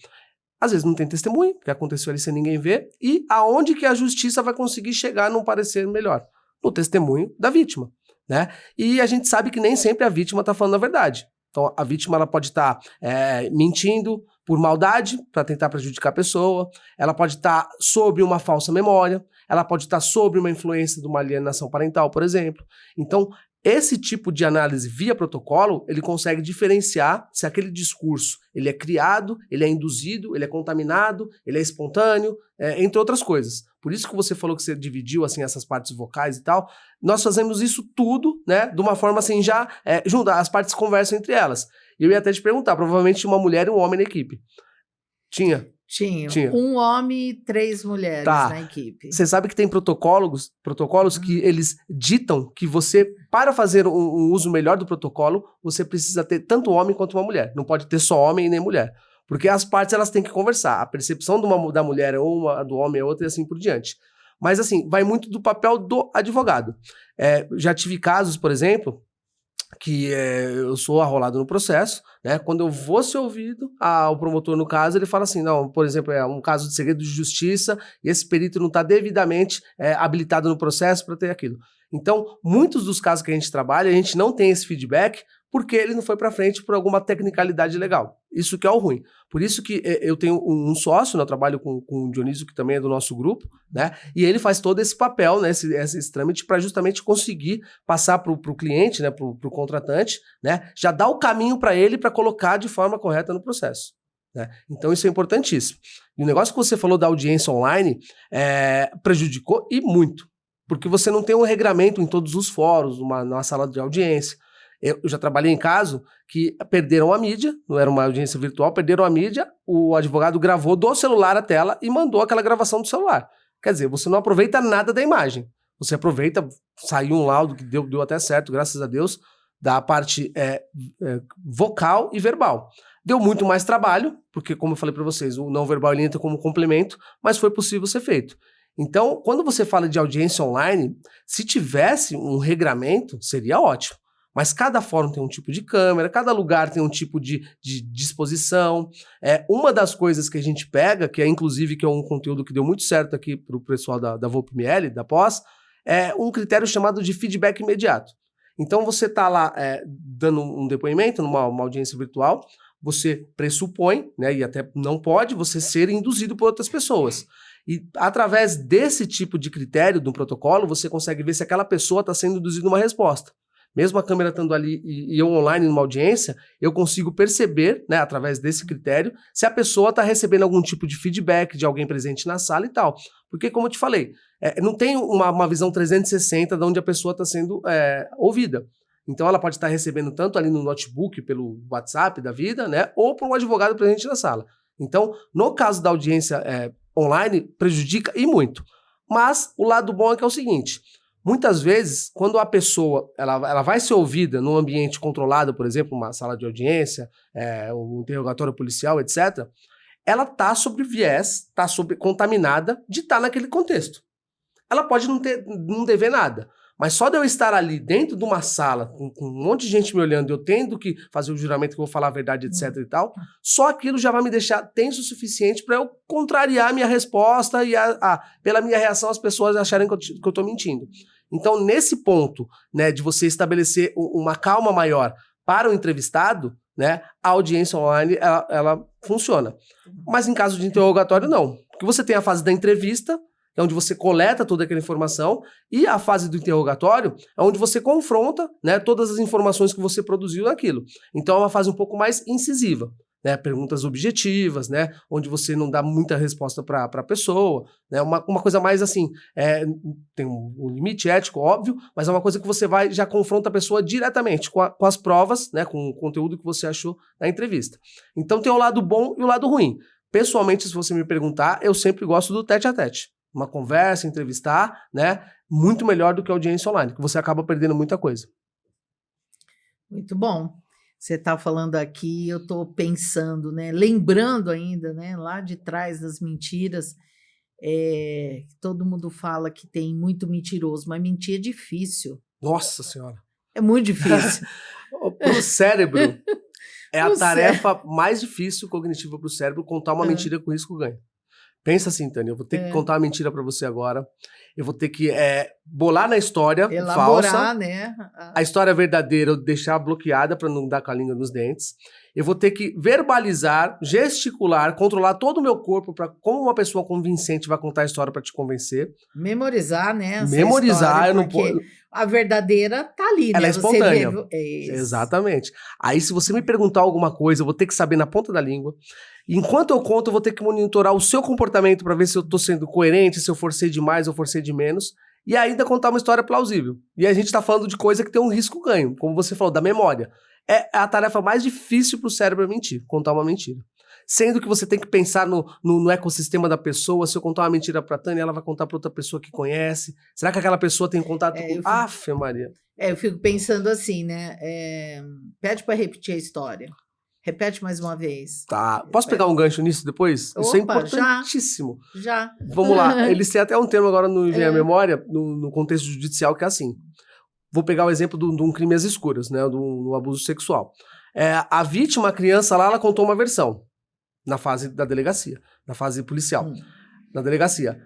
Às vezes não tem testemunho, que aconteceu ali sem ninguém ver, e aonde que a justiça vai conseguir chegar num parecer melhor? No testemunho da vítima, né? E a gente sabe que nem sempre a vítima está falando a verdade. Então, a vítima ela pode estar mentindo por maldade, para tentar prejudicar a pessoa, ela pode estar sob uma falsa memória, ela pode estar sob uma influência de uma alienação parental, por exemplo. Então, esse tipo de análise via protocolo, ele consegue diferenciar se aquele discurso ele é criado, ele é induzido, ele é contaminado, ele é espontâneo, entre outras coisas. Por isso que você falou que você dividiu assim, essas partes vocais e tal. Nós fazemos isso tudo, né, de uma forma assim, já junto, as partes conversam entre elas. E eu ia até te perguntar, provavelmente tinha uma mulher e um homem na equipe. Tinha? Tinha. Um homem e 3 mulheres na equipe. Você sabe que tem protocolos que eles ditam que você, para fazer um uso melhor do protocolo, você precisa ter tanto homem quanto uma mulher. Não pode ter só homem e nem mulher. Porque as partes elas têm que conversar. A percepção da mulher é uma, a do homem é outra e assim por diante. Mas assim, vai muito do papel do advogado. Já tive casos, por exemplo, que eu sou arrolado no processo, né? Quando eu vou ser ouvido, o promotor, no caso, ele fala assim, não, por exemplo, é um caso de segredo de justiça e esse perito não está devidamente habilitado no processo para ter aquilo. Então, muitos dos casos que a gente trabalha, a gente não tem esse feedback porque ele não foi para frente por alguma tecnicalidade legal. Isso que é o ruim. Por isso que eu tenho um sócio, né, eu trabalho com o Dionísio, que também é do nosso grupo, né? E ele faz todo esse papel, né, esse trâmite para justamente conseguir passar para o cliente, né, para o contratante, né, já dar o caminho para ele para colocar de forma correta no processo. Né? Então isso é importantíssimo. E o negócio que você falou da audiência online prejudicou e muito. Porque você não tem um regramento em todos os fóruns, numa sala de audiência. Eu já trabalhei em caso que perderam a mídia, não era uma audiência virtual, perderam a mídia, o advogado gravou do celular a tela e mandou aquela gravação do celular. Quer dizer, você não aproveita nada da imagem. Você aproveita, saiu um laudo que deu até certo, graças a Deus, da parte vocal e verbal. Deu muito mais trabalho, porque como eu falei para vocês, o não verbal ele entra como complemento, mas foi possível ser feito. Então, quando você fala de audiência online, se tivesse um regramento, seria ótimo. Mas cada fórum tem um tipo de câmera, cada lugar tem um tipo de disposição. Uma das coisas que a gente pega, que inclusive que é um conteúdo que deu muito certo aqui para o pessoal da VoPML, da pós, é um critério chamado de feedback imediato. Então você está lá dando um depoimento numa audiência virtual, você pressupõe, né, e até não pode você ser induzido por outras pessoas. E através desse tipo de critério do protocolo, você consegue ver se aquela pessoa está sendo induzida uma resposta. Mesmo a câmera estando ali e eu online numa audiência, eu consigo perceber, né, através desse critério, se a pessoa está recebendo algum tipo de feedback de alguém presente na sala e tal. Porque, como eu te falei, não tem uma visão 360 de onde a pessoa está sendo ouvida. Então, ela pode estar recebendo tanto ali no notebook, pelo WhatsApp da vida, né, ou por um advogado presente na sala. Então, no caso da audiência online, prejudica e muito. Mas o lado bom é que é o seguinte: Muitas vezes, quando a pessoa ela vai ser ouvida num ambiente controlado, por exemplo, uma sala de audiência, um interrogatório policial, etc., ela está sob viés, está contaminada de estar naquele contexto. Ela pode não dever nada, mas só de eu estar ali dentro de uma sala, com um monte de gente me olhando, eu tendo que fazer o juramento que eu vou falar a verdade, etc e tal, só aquilo já vai me deixar tenso o suficiente para eu contrariar a minha resposta e pela minha reação as pessoas acharem que eu estou mentindo. Então, nesse ponto, né, de você estabelecer uma calma maior para o entrevistado, né, a audiência online, ela funciona. Mas em caso de interrogatório, não. Porque você tem a fase da entrevista, é onde você coleta toda aquela informação, e a fase do interrogatório é onde você confronta, né, todas as informações que você produziu naquilo. Então é uma fase um pouco mais incisiva, né, perguntas objetivas, né, onde você não dá muita resposta para a pessoa, né, uma coisa mais assim, tem um limite ético, óbvio, mas é uma coisa que você já confronta a pessoa diretamente com as provas, né, com o conteúdo que você achou na entrevista. Então tem o lado bom e o lado ruim. Pessoalmente, se você me perguntar, eu sempre gosto do tete-a-tete. Uma conversa, entrevistar, né? Muito melhor do que a audiência online, que você acaba perdendo muita coisa. Muito bom. Você está falando aqui, eu estou pensando, né? Lembrando ainda, né? Lá de trás das mentiras, todo mundo fala que tem muito mentiroso, mas mentir é difícil. Nossa Senhora. É muito difícil. Para o cérebro, é a tarefa mais difícil cognitiva para o cérebro contar uma mentira com risco-ganho. Pensa assim, Tânia, eu vou ter que contar uma mentira pra você agora. Eu vou ter que bolar na história falsa, né? A história verdadeira eu deixar bloqueada pra não dar com a língua nos dentes. Eu vou ter que verbalizar, gesticular, controlar todo o meu corpo pra como uma pessoa convincente vai contar a história pra te convencer. Memorizar, né? Memorizar, eu não posso. A verdadeira tá ali, ela né? É espontânea. Você Exatamente. Aí, se você me perguntar alguma coisa, eu vou ter que saber na ponta da língua. Enquanto eu conto, eu vou ter que monitorar o seu comportamento para ver se eu tô sendo coerente, se eu forcei demais ou forcei de menos, e ainda contar uma história plausível. E a gente tá falando de coisa que tem um risco-ganho, como você falou, da memória. É a tarefa mais difícil pro cérebro mentir, contar uma mentira. Sendo que você tem que pensar no ecossistema da pessoa. Se eu contar uma mentira pra Tânia, ela vai contar pra outra pessoa que conhece. Será que aquela pessoa tem contato com... Aff, Maria. Eu fico pensando assim, né? Pede pra repetir a história. Repete mais uma vez. Tá. Posso pegar um gancho nisso depois? Opa, isso é importantíssimo. Já. Vamos lá. Eles têm até um termo agora no Vem à Memória, no contexto judicial, que é assim. Vou pegar o exemplo de um crime às escuras, né? Do abuso sexual. A vítima, a criança lá, ela contou uma versão na fase da delegacia, na fase policial, na delegacia.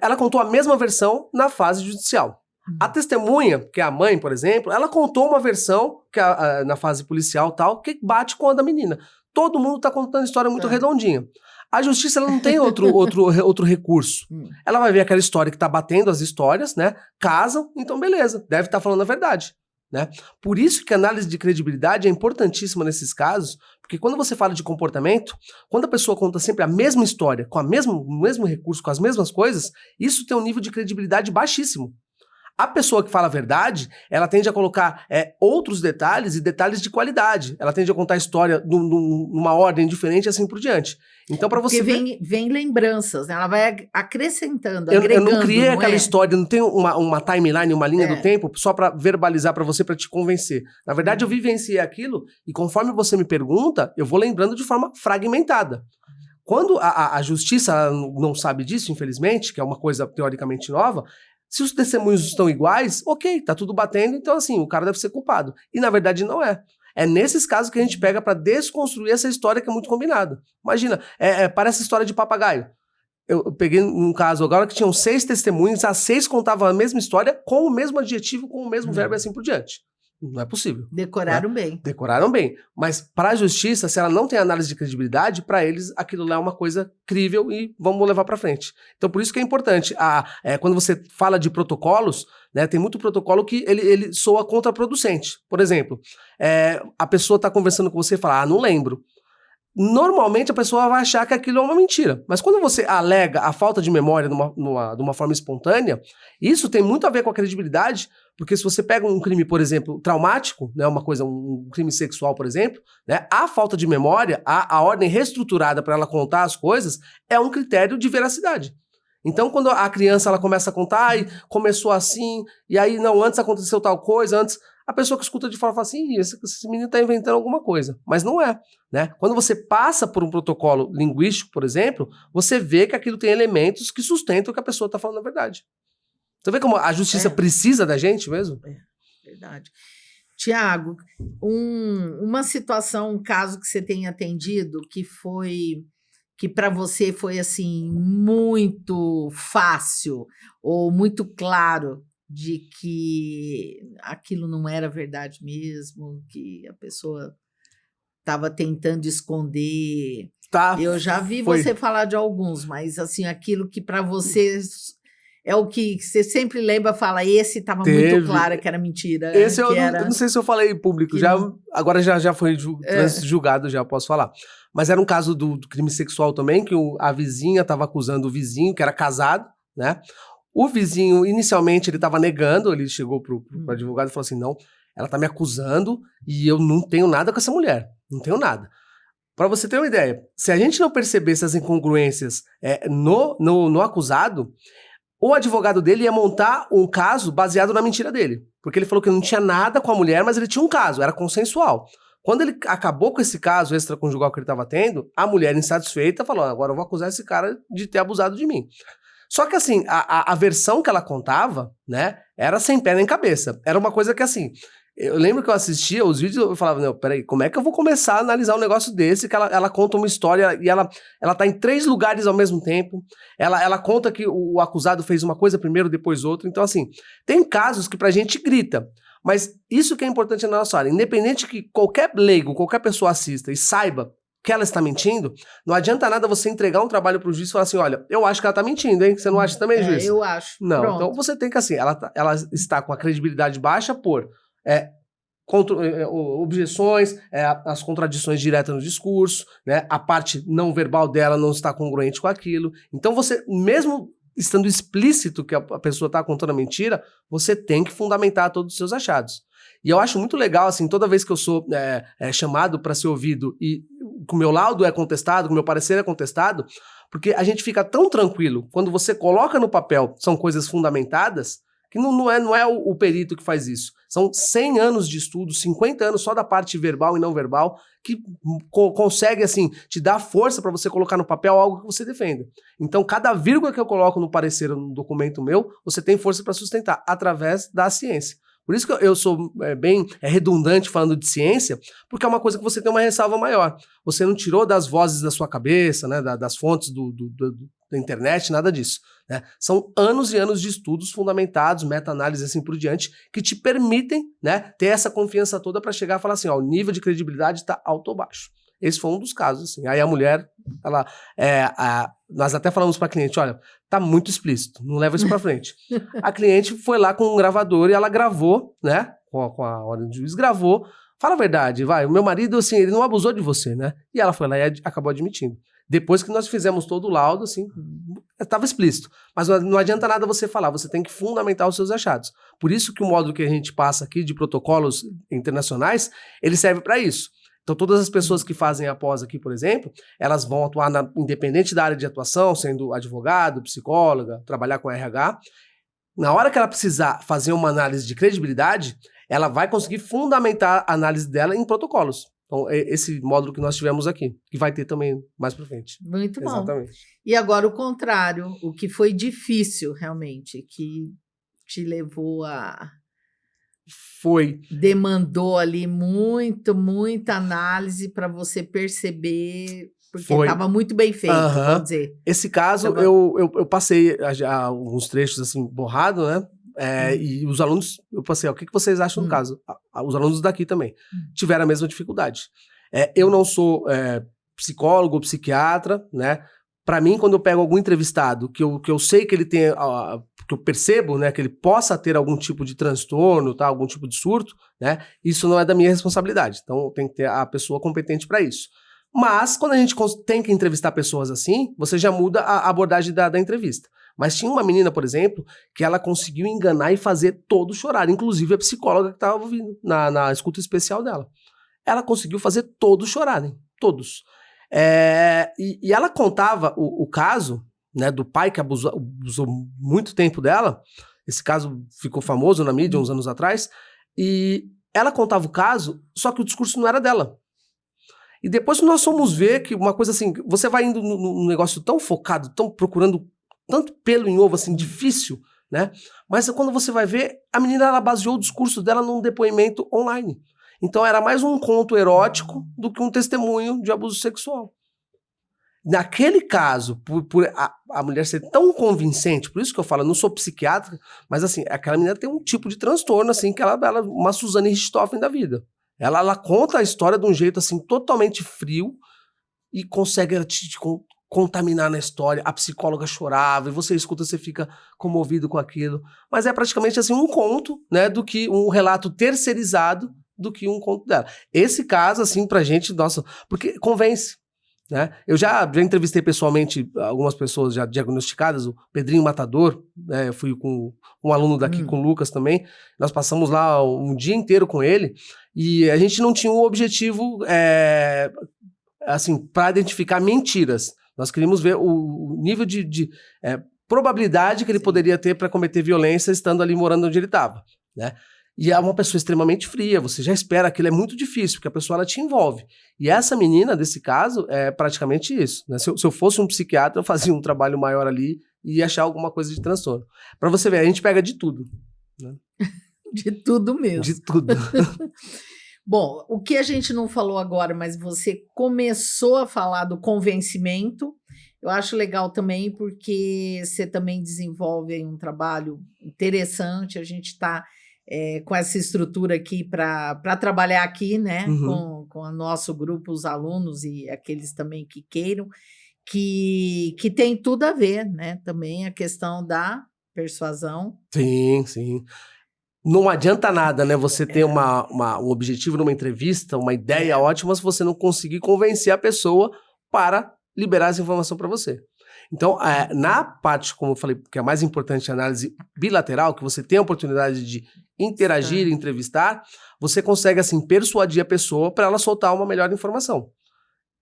Ela contou a mesma versão na fase judicial. A testemunha, que é a mãe, por exemplo, ela contou uma versão que na fase policial tal, que bate com a da menina. Todo mundo tá contando a história muito redondinha. A justiça ela não tem outro recurso. Ela vai ver aquela história que tá batendo as histórias, né? Casam, então beleza, deve estar falando a verdade, né? Por isso que a análise de credibilidade é importantíssima nesses casos, porque quando você fala de comportamento, quando a pessoa conta sempre a mesma história, com o mesmo recurso, com as mesmas coisas, isso tem um nível de credibilidade baixíssimo. A pessoa que fala a verdade, ela tende a colocar outros detalhes e detalhes de qualidade. Ela tende a contar a história numa ordem diferente e assim por diante. Então, para você ver... vem lembranças, né? Ela vai acrescentando, agregando. Eu não criei aquela história, não tem uma timeline, uma linha do tempo só para verbalizar para você, para te convencer. Na verdade, eu vivenciei aquilo e conforme você me pergunta, eu vou lembrando de forma fragmentada. Quando a justiça não sabe disso, infelizmente, que é uma coisa teoricamente nova, se os testemunhos estão iguais, ok, tá tudo batendo, então assim, o cara deve ser culpado. E na verdade não é. É nesses casos que a gente pega para desconstruir essa história que é muito combinada. Imagina, parece história de papagaio. Eu peguei um caso agora que tinham 6 testemunhas, as 6 contavam a mesma história com o mesmo adjetivo, com o mesmo verbo e assim por diante. Não é possível. Decoraram bem. Decoraram bem. Mas para a justiça, se ela não tem análise de credibilidade, para eles aquilo lá é uma coisa crível e vamos levar para frente. Então por isso que é importante. Quando você fala de protocolos, né, tem muito protocolo que ele soa contraproducente. Por exemplo, a pessoa está conversando com você e fala, não lembro. Normalmente a pessoa vai achar que aquilo é uma mentira. Mas quando você alega a falta de memória de uma forma espontânea, isso tem muito a ver com a credibilidade, porque se você pega um crime, por exemplo, traumático, né, um crime sexual, por exemplo, né, a falta de memória, a ordem reestruturada para ela contar as coisas, é um critério de veracidade. Então, quando a criança ela começa a contar, ai, começou assim, e aí, não, antes aconteceu tal coisa, antes... A pessoa que escuta de fora fala assim, esse menino está inventando alguma coisa. Mas não é, né? Quando você passa por um protocolo linguístico, por exemplo, você vê que aquilo tem elementos que sustentam que a pessoa está falando a verdade. Você vê como a justiça precisa da gente mesmo? Verdade. Tiago, uma situação, um caso que você tenha atendido que para você foi assim muito fácil ou muito claro de que aquilo não era verdade mesmo, que a pessoa estava tentando esconder. Tá, eu já vi você falar de alguns, mas assim, aquilo que para você é o que você sempre lembra, fala, esse estava muito claro que era mentira. Esse eu não sei se eu falei em público, agora já foi julgado, já posso falar. Mas era um caso do crime sexual também, que a vizinha estava acusando o vizinho, que era casado, né? O vizinho, inicialmente, ele estava negando, ele chegou pro advogado e falou assim, não, ela está me acusando e eu não tenho nada com essa mulher, não tenho nada. Para você ter uma ideia, se a gente não percebesse as incongruências no acusado, o advogado dele ia montar um caso baseado na mentira dele. Porque ele falou que não tinha nada com a mulher, mas ele tinha um caso, era consensual. Quando ele acabou com esse caso extraconjugal que ele estava tendo, a mulher insatisfeita falou, agora eu vou acusar esse cara de ter abusado de mim. Só que assim, a versão que ela contava, né, era sem pé nem cabeça. Era uma coisa que assim, eu lembro que eu assistia os vídeos e eu falava, não, peraí, como é que eu vou começar a analisar um negócio desse, que ela conta uma história e ela tá em 3 lugares ao mesmo tempo, ela conta que o acusado fez uma coisa primeiro, depois outra, então assim, tem casos que pra gente grita, mas isso que é importante na nossa área, independente que qualquer leigo, qualquer pessoa assista e saiba que ela está mentindo, não adianta nada você entregar um trabalho pro juiz e falar assim, olha, eu acho que ela tá mentindo, hein? Você não acha também, juiz? Eu acho. Não, pronto. então você tem que assim, ela está com a credibilidade baixa por objeções, as contradições diretas no discurso, né? A parte não verbal dela não está congruente com aquilo. Então você, mesmo estando explícito que a pessoa está contando a mentira, você tem que fundamentar todos os seus achados. E eu acho muito legal, assim, toda vez que eu sou chamado para ser ouvido e que o meu laudo é contestado, que o meu parecer é contestado, porque a gente fica tão tranquilo quando você coloca no papel, são coisas fundamentadas, que não é o perito que faz isso. São 100 anos de estudo, 50 anos só da parte verbal e não verbal, que consegue, assim, te dar força para você colocar no papel algo que você defenda. Então, cada vírgula que eu coloco no parecer, no documento meu, você tem força para sustentar, através da ciência. Por isso que eu sou bem redundante falando de ciência, porque é uma coisa que você tem uma ressalva maior. Você não tirou das vozes da sua cabeça, né, das fontes da internet, nada disso. Né? São anos e anos de estudos fundamentados, meta-análise assim por diante, que te permitem, né, ter essa confiança toda para chegar e falar assim, ó, o nível de credibilidade está alto ou baixo. Esse foi um dos casos, assim. Aí a mulher, nós até falamos para a cliente, olha, tá muito explícito, não leva isso para frente. A cliente foi lá com um gravador e ela gravou, né, com a ordem do juiz, gravou, fala a verdade, vai, o meu marido, assim, ele não abusou de você, né? E ela foi lá e acabou admitindo. Depois que nós fizemos todo o laudo, assim, estava explícito. Mas não adianta nada você falar, você tem que fundamentar os seus achados. Por isso que o módulo que a gente passa aqui de protocolos internacionais, ele serve para isso. Então, todas as pessoas que fazem a pós aqui, por exemplo, elas vão atuar independente da área de atuação, sendo advogado, psicóloga, trabalhar com RH. Na hora que ela precisar fazer uma análise de credibilidade, ela vai conseguir fundamentar a análise dela em protocolos. Então, esse módulo que nós tivemos aqui, que vai ter também mais para frente. Muito bom. Exatamente. E agora o contrário, o que foi difícil realmente, que te levou a... Demandou ali muita análise para você perceber, porque estava muito bem feito, vamos dizer. Esse caso, eu passei já alguns trechos assim, borrado, né? E os alunos, eu passei, o que vocês acham do caso? Os alunos daqui também tiveram a mesma dificuldade. Eu não sou psicólogo ou psiquiatra, né? Para mim, quando eu pego algum entrevistado que eu sei que ele tem, que eu percebo, né, que ele possa ter algum tipo de transtorno, tá, algum tipo de surto, né, isso não é da minha responsabilidade. Então, tem que ter a pessoa competente para isso. Mas, quando a gente tem que entrevistar pessoas assim, você já muda a abordagem da entrevista. Mas tinha uma menina, por exemplo, que ela conseguiu enganar e fazer todos chorar, inclusive a psicóloga que estava ouvindo na escuta especial dela. Ela conseguiu fazer todos chorarem, todos. E ela contava o caso, né, do pai que abusou muito tempo dela. Esse caso ficou famoso na mídia uns anos atrás. E ela contava o caso, só que o discurso não era dela. E depois nós fomos ver que uma coisa assim, você vai indo num negócio tão focado, tão procurando tanto pelo em ovo, assim, difícil, né? Mas quando você vai ver, a menina, ela baseou o discurso dela num depoimento online. Então era mais um conto erótico do que um testemunho de abuso sexual. Naquele caso, por a mulher ser tão convincente, por isso que eu falo, eu não sou psiquiatra, mas assim, aquela menina tem um tipo de transtorno, assim, que ela uma Suzane Richthofen da vida. Ela conta a história de um jeito, assim, totalmente frio e consegue te contaminar na história. A psicóloga chorava e você escuta, você fica comovido com aquilo. Mas é praticamente, assim, um conto, né, do que um relato terceirizado do que um conto dela. Esse caso, assim, pra gente, nossa, porque convence. Né? Eu já entrevistei pessoalmente algumas pessoas já diagnosticadas, o Pedrinho Matador, né? Eu fui com um aluno daqui, com o Lucas também, nós passamos lá um dia inteiro com ele, e a gente não tinha um objetivo assim, para identificar mentiras. Nós queríamos ver o nível de probabilidade que ele poderia ter para cometer violência estando ali morando onde ele estava, né? E é uma pessoa extremamente fria, você já espera, aquilo é muito difícil, porque a pessoa ela te envolve. E essa menina, desse caso, é praticamente isso. Né? Se eu fosse um psiquiatra, eu fazia um trabalho maior ali e ia achar alguma coisa de transtorno. Para você ver, a gente pega de tudo. Né? De tudo mesmo. De tudo. Bom, o que a gente não falou agora, mas você começou a falar do convencimento, eu acho legal também, porque você também desenvolve um trabalho interessante, a gente está... com essa estrutura aqui para trabalhar aqui, né, com o nosso grupo, os alunos e aqueles também que queiram, que tem tudo a ver, né, também a questão da persuasão. Sim, sim. Não adianta nada, né, você ter um objetivo numa entrevista, uma ideia ótima, se você não conseguir convencer a pessoa para liberar essa informação para você. Então, na parte, como eu falei, que é mais importante, a análise bilateral, que você tem a oportunidade de interagir, entrevistar, você consegue, assim, persuadir a pessoa para ela soltar uma melhor informação.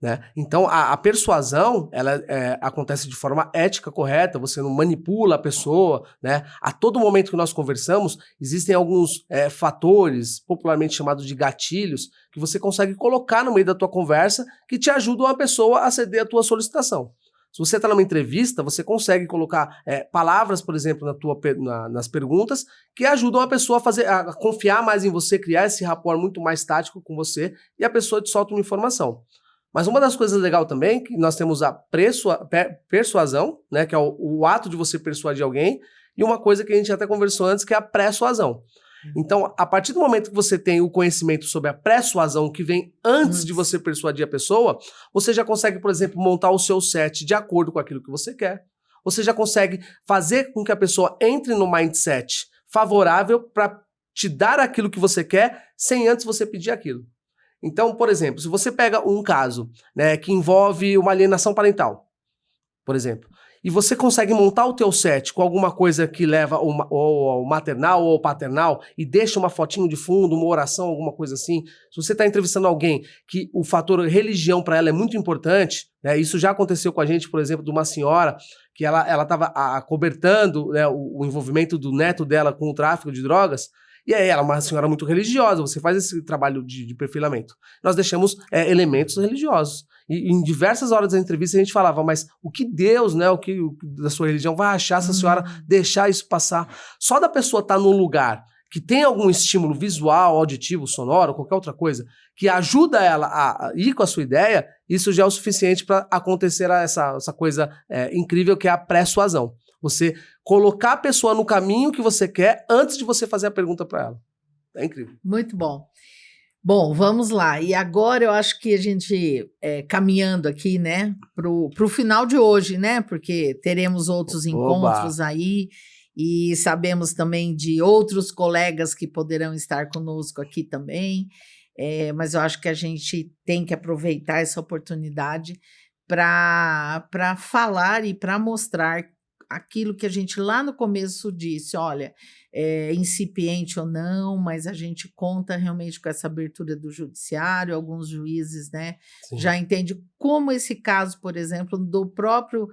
Né? Então, a persuasão, ela acontece de forma ética, correta, você não manipula a pessoa, né? A todo momento que nós conversamos, existem alguns fatores, popularmente chamados de gatilhos, que você consegue colocar no meio da tua conversa, que te ajudam a pessoa a ceder a tua solicitação. Se você está numa entrevista, você consegue colocar palavras, por exemplo, nas perguntas, que ajudam a pessoa a confiar mais em você, criar esse rapport muito mais tático com você, e a pessoa te solta uma informação. Mas uma das coisas legais também, que nós temos a persuasão, né, que é o ato de você persuadir alguém, e uma coisa que a gente até conversou antes, que é a persuasão. Então, a partir do momento que você tem o conhecimento sobre a persuasão que vem antes de você persuadir a pessoa, você já consegue, por exemplo, montar o seu set de acordo com aquilo que você quer. Você já consegue fazer com que a pessoa entre no mindset favorável para te dar aquilo que você quer sem antes você pedir aquilo. Então, por exemplo, se você pega um caso, né, que envolve uma alienação parental, por exemplo, e você consegue montar o teu set com alguma coisa que leva ou ao maternal ou ao paternal e deixa uma fotinho de fundo, uma oração, alguma coisa assim. Se você está entrevistando alguém que o fator religião para ela é muito importante, né, isso já aconteceu com a gente, por exemplo, de uma senhora que ela estava acobertando, né, o envolvimento do neto dela com o tráfico de drogas. E aí ela é uma senhora muito religiosa, você faz esse trabalho de perfilamento. Nós deixamos elementos religiosos. E em diversas horas da entrevista a gente falava, mas o que Deus, né, o que da sua religião vai achar se a senhora deixar isso passar? Só da pessoa estar num lugar que tem algum estímulo visual, auditivo, sonoro, qualquer outra coisa, que ajuda ela a ir com a sua ideia, isso já é o suficiente para acontecer essa coisa incrível que é a persuasão. Você colocar a pessoa no caminho que você quer antes de você fazer a pergunta para ela. É incrível. Muito bom. Bom, vamos lá. E agora eu acho que a gente, caminhando aqui, né, pro final de hoje, né, porque teremos outros encontros aí e sabemos também de outros colegas que poderão estar conosco aqui também, mas eu acho que a gente tem que aproveitar essa oportunidade para falar e para mostrar aquilo que a gente lá no começo disse, olha, incipiente ou não, mas a gente conta realmente com essa abertura do judiciário, alguns juízes, né, já entendem como esse caso, por exemplo, do próprio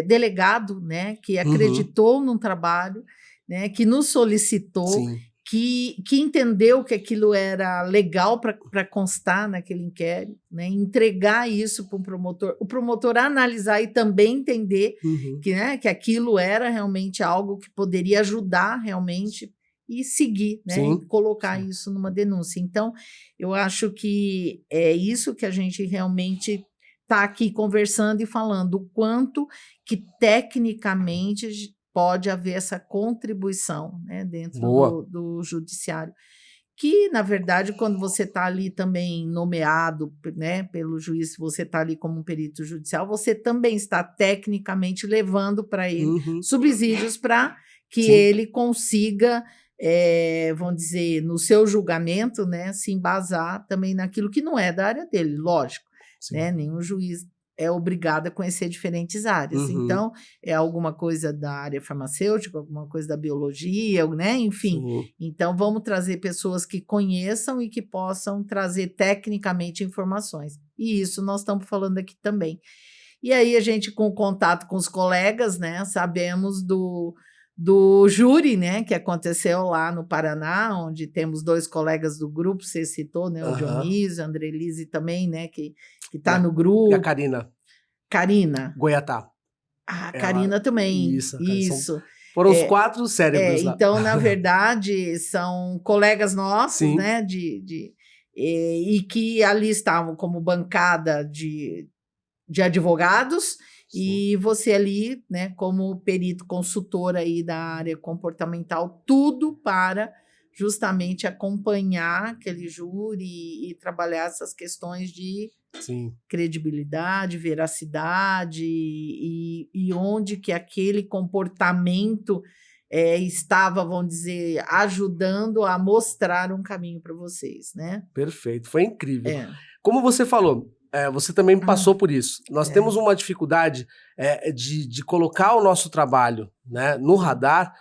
delegado, né, que acreditou num trabalho, né, que nos solicitou, que entendeu que aquilo era legal para constar naquele inquérito, né, entregar isso para o promotor analisar e também entender que, né, que aquilo era realmente algo que poderia ajudar realmente e seguir, né, e colocar isso numa denúncia. Então, eu acho que é isso que a gente realmente está aqui conversando e falando, o quanto que tecnicamente pode haver essa contribuição, né, dentro do judiciário. Que, na verdade, quando você está ali também nomeado, né, pelo juiz, você está ali como um perito judicial, você também está tecnicamente levando para ele subsídios para que ele consiga, vamos dizer, no seu julgamento, né, se embasar também naquilo que não é da área dele, lógico, né, nenhum juiz é obrigado a conhecer diferentes áreas. Então, é alguma coisa da área farmacêutica, alguma coisa da biologia, né? Enfim. Então, vamos trazer pessoas que conheçam e que possam trazer tecnicamente informações. E isso nós estamos falando aqui também. E aí, a gente, com contato com os colegas, né, sabemos do júri, né, que aconteceu lá no Paraná, onde temos 2 colegas do grupo, você citou, né, o Dionísio, a Andrelise também, né, que está no grupo. E a Karina. Karina. Goiatá. A Karina também. Isso. Foram os 4 cérebros lá. Então, na verdade, são colegas nossos, né, e que ali estavam como bancada de advogados, e você ali, né, como perito consultor aí da área comportamental, tudo para justamente acompanhar aquele júri e trabalhar essas questões de credibilidade, veracidade e onde que aquele comportamento estava, vamos dizer, ajudando a mostrar um caminho para vocês, né? Perfeito, foi incrível. Como você falou, você também passou por isso. Nós temos uma dificuldade de colocar o nosso trabalho, né, no radar,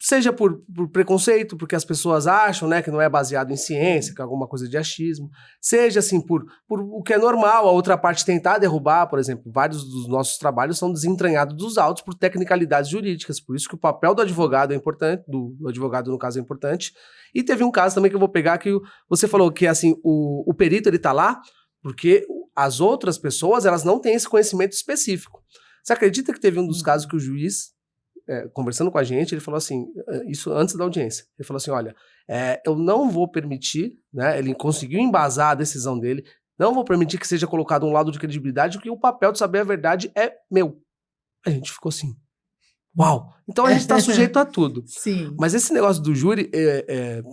seja por preconceito, porque as pessoas acham, né, que não é baseado em ciência, que é alguma coisa de achismo, seja assim por o que é normal, a outra parte tentar derrubar, por exemplo, vários dos nossos trabalhos são desentranhados dos autos por tecnicalidades jurídicas, por isso que o papel do advogado é importante, do advogado no caso é importante. E teve um caso também que eu vou pegar que você falou que assim, o perito ele tá lá porque as outras pessoas elas não têm esse conhecimento específico. Você acredita que teve um dos casos que o juiz conversando com a gente, ele falou assim, isso antes da audiência, ele falou assim, olha, eu não vou permitir, né, ele conseguiu embasar a decisão dele, não vou permitir que seja colocado um lado de credibilidade, porque o papel de saber a verdade é meu. A gente ficou assim, uau, então a gente está sujeito a tudo. Mas esse negócio do júri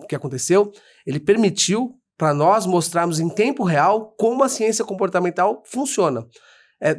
que aconteceu, ele permitiu para nós mostrarmos em tempo real como a ciência comportamental funciona.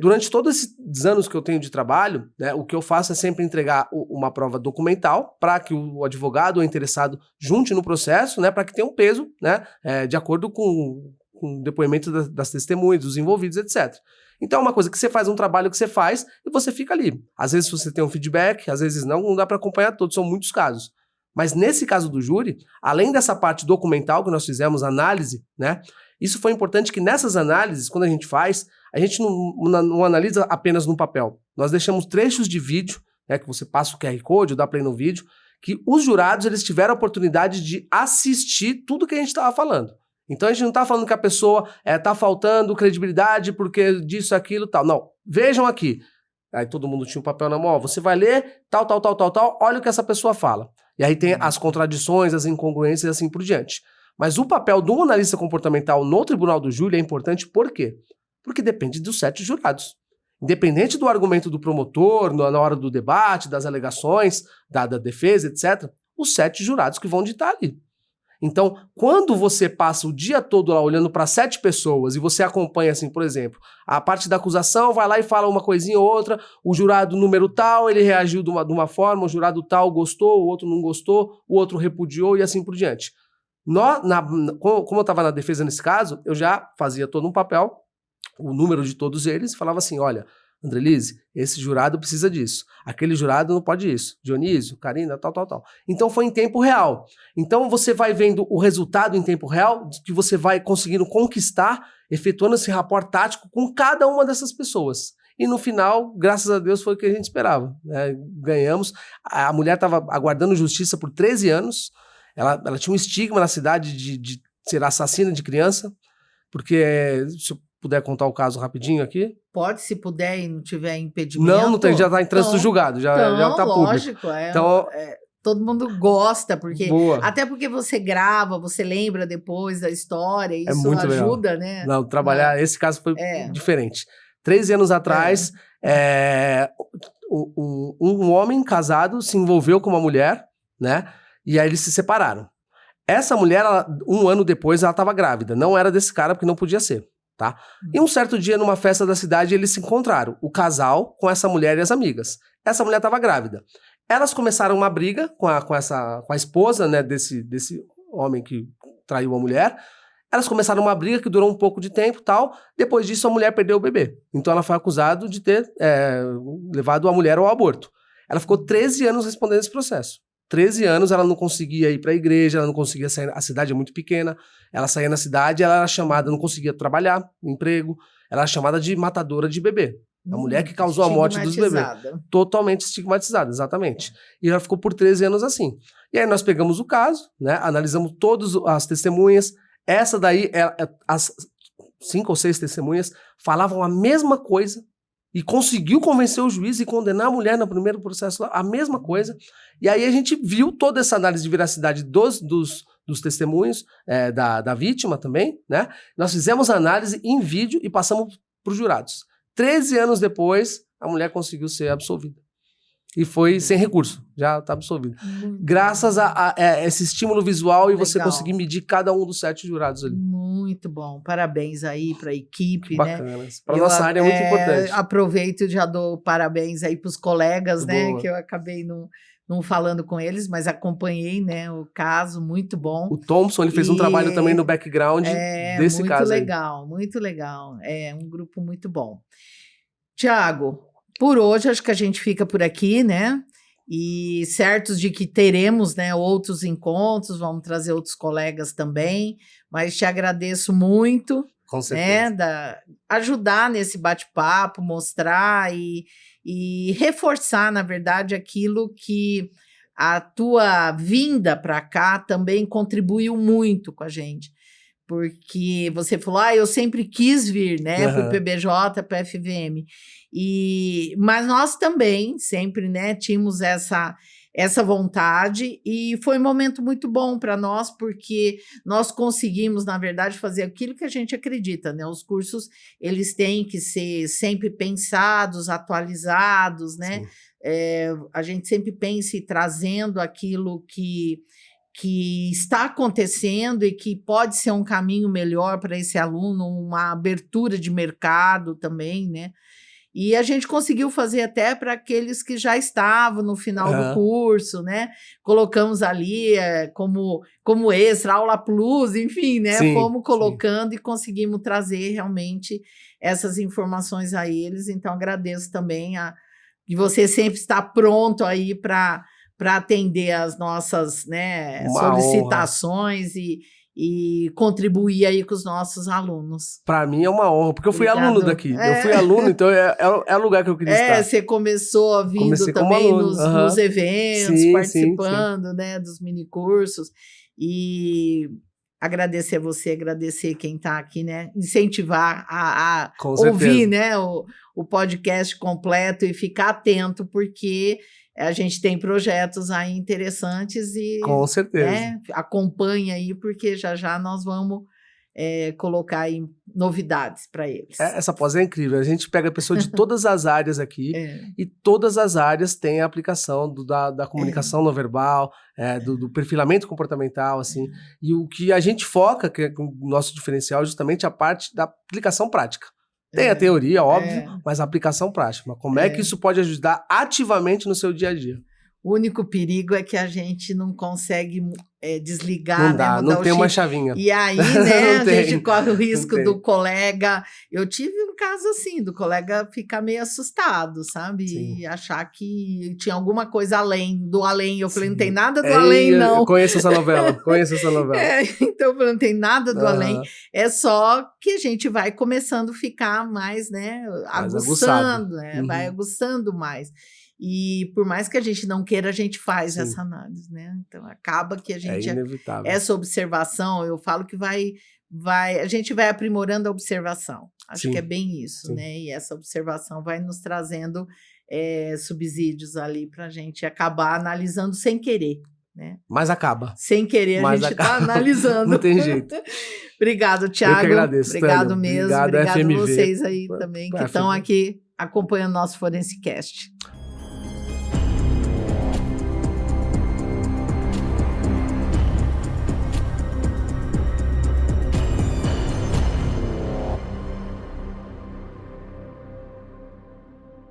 Durante todos esses anos que eu tenho de trabalho, né, o que eu faço é sempre entregar uma prova documental para que o advogado ou interessado junte no processo, né, para que tenha um peso, né, de acordo com o depoimento das testemunhas, dos envolvidos, etc. Então é uma coisa que você faz, um trabalho que você faz e você fica ali. Às vezes você tem um feedback, às vezes não dá para acompanhar todos, são muitos casos. Mas nesse caso do júri, além dessa parte documental que nós fizemos, análise, né, isso foi importante que nessas análises, quando a gente faz, a gente não analisa apenas no papel. Nós deixamos trechos de vídeo, né, que você passa o QR Code, dá play no vídeo, que os jurados eles tiveram a oportunidade de assistir tudo que a gente estava falando. Então a gente não está falando que a pessoa está faltando credibilidade porque disso, aquilo, tal. Não, vejam aqui. Aí todo mundo tinha um papel na mão, ó, você vai ler, tal, olha o que essa pessoa fala. E aí tem as contradições, as incongruências e assim por diante. Mas o papel do analista comportamental no tribunal do júri é importante por quê? Porque depende dos 7 jurados. Independente do argumento do promotor, na hora do debate, das alegações, da defesa, etc., os 7 jurados que vão ditar ali. Então, quando você passa o dia todo lá olhando para 7 pessoas e você acompanha, assim, por exemplo, a parte da acusação vai lá e fala uma coisinha ou outra, o jurado número tal, ele reagiu de uma forma, o jurado tal gostou, o outro não gostou, o outro repudiou e assim por diante. Como eu estava na defesa nesse caso, eu já fazia todo um papel, o número de todos eles, e falava assim, olha, Andrelise, esse jurado precisa disso. Aquele jurado não pode isso. Dionísio, Karina, tal. Então foi em tempo real. Então você vai vendo o resultado em tempo real que você vai conseguindo conquistar, efetuando esse rapport tático com cada uma dessas pessoas. E no final, graças a Deus, foi o que a gente esperava. Ganhamos. A mulher estava aguardando justiça por 13 anos. Ela tinha um estigma na cidade de ser assassina de criança, porque, se eu puder contar o caso rapidinho aqui. Pode, se puder e não tiver impedimento. Não tem, já está em trânsito julgado, já está público. Lógico, então, todo mundo gosta, porque boa. Até porque você grava, você lembra depois da história, isso muito ajuda, legal. né? Não, trabalhar, esse caso foi diferente. 13 anos atrás, um homem casado se envolveu com uma mulher, né? E aí eles se separaram. Essa mulher, um ano depois, ela estava grávida. Não era desse cara, porque não podia ser, tá? E um certo dia, numa festa da cidade, eles se encontraram. O casal com essa mulher e as amigas. Essa mulher estava grávida. Elas começaram uma briga com a esposa, né, desse homem que traiu a mulher. Elas começaram uma briga que durou um pouco de tempo e tal. Depois disso, a mulher perdeu o bebê. Então, ela foi acusada de ter levado a mulher ao aborto. Ela ficou 13 anos respondendo esse processo. 13 anos, ela não conseguia ir para a igreja, ela não conseguia sair. A cidade é muito pequena. Ela saía na cidade, ela era chamada, não conseguia trabalhar, emprego. Ela era chamada de matadora de bebê. A mulher que causou a morte dos bebês. Totalmente estigmatizada, exatamente. E ela ficou por 13 anos assim. E aí nós pegamos o caso, né? Analisamos todas as testemunhas. Essa daí, as 5 ou 6 testemunhas falavam a mesma coisa e conseguiu convencer o juiz e condenar a mulher no primeiro processo, a mesma coisa. E aí a gente viu toda essa análise de veracidade dos testemunhos, da vítima também, né? Nós fizemos a análise em vídeo e passamos para os jurados. 13 anos depois, a mulher conseguiu ser absolvida. E foi sem recurso, já está absolvida. Graças a esse estímulo visual e você conseguir medir cada um dos 7 jurados ali. Muito bom. Parabéns aí para a equipe, bacana, né? Para nossa área é muito importante. Aproveito e já dou parabéns aí para os colegas, né? Boa. Que eu acabei não falando com eles, mas acompanhei, né, o caso, muito bom. O Thompson, ele fez um trabalho também no background desse caso aí. Muito legal. É um grupo muito bom. Tiago, por hoje acho que a gente fica por aqui, né? E certos de que teremos, né, outros encontros, vamos trazer outros colegas também, mas te agradeço muito. Com certeza. Né, ajudar nesse bate-papo, mostrar e reforçar, na verdade, aquilo que a tua vinda para cá também contribuiu muito com a gente. Porque você falou, eu sempre quis vir, né, para o PBJ, para a FVM. Mas nós também sempre, né, tínhamos essa vontade e foi um momento muito bom para nós, porque nós conseguimos, na verdade, fazer aquilo que a gente acredita, né? Os cursos, eles têm que ser sempre pensados, atualizados, né? A gente sempre pensa e trazendo aquilo que está acontecendo e que pode ser um caminho melhor para esse aluno, uma abertura de mercado também, né? E a gente conseguiu fazer até para aqueles que já estavam no final do curso, né? Colocamos ali como extra, aula plus, enfim, né? Fomos colocando e conseguimos trazer realmente essas informações a eles. Então, agradeço também de você sempre estar pronto aí para atender as nossas, né, solicitações e contribuir aí com os nossos alunos. Para mim é uma honra, porque eu fui aluno daqui. Eu fui aluno, então é o lugar que eu queria estar. Você começou vindo também nos eventos, participando, né, dos minicursos. E agradecer a você, agradecer quem está aqui, né? Incentivar a ouvir, né, o podcast completo e ficar atento, porque a gente tem projetos aí interessantes e com certeza, né, acompanha aí, porque já nós vamos colocar aí novidades para eles. Essa pós é incrível, a gente pega pessoas de todas as áreas aqui e todas as áreas têm a aplicação da comunicação não verbal, do perfilamento comportamental, assim, e o que a gente foca, que é o nosso diferencial, é justamente a parte da aplicação prática. Tem a teoria, óbvio, mas a aplicação prática. Mas como é que isso pode ajudar ativamente no seu dia a dia? O único perigo é que a gente não consegue desligar, Não dá, né, mudar não o tem uma chip. chavinha. E aí, né, Não a tem, gente corre o não risco tem. do colega. Eu tive um caso assim, do colega ficar meio assustado, sabe? Sim. E achar que tinha alguma coisa do além. Eu falei, não tem Sim. nada do além, Eu não. conheço essa novela, conheço essa novela. Então, eu falei, não tem nada do além. Aham. É só que a gente vai começando a ficar mais, né, Mais aguçado. aguçando, né? Vai Uhum. aguçando mais. E por mais que a gente não queira, a gente faz Sim. essa análise, né? Então, acaba que a É gente... inevitável. Essa observação, eu falo que a gente vai aprimorando a observação. Acho que é Sim, bem isso, sim. né? E essa observação vai nos trazendo subsídios ali para a gente acabar analisando sem querer, né? Mas acaba. Sem querer, a Mas gente está acaba. analisando. Não tem jeito. Obrigado, Eu que Thiago. agradeço, Obrigado Tânia. mesmo. Obrigado, Obrigado FMV. vocês aí também que estão FMV. aqui acompanhando o nosso ForenseCast.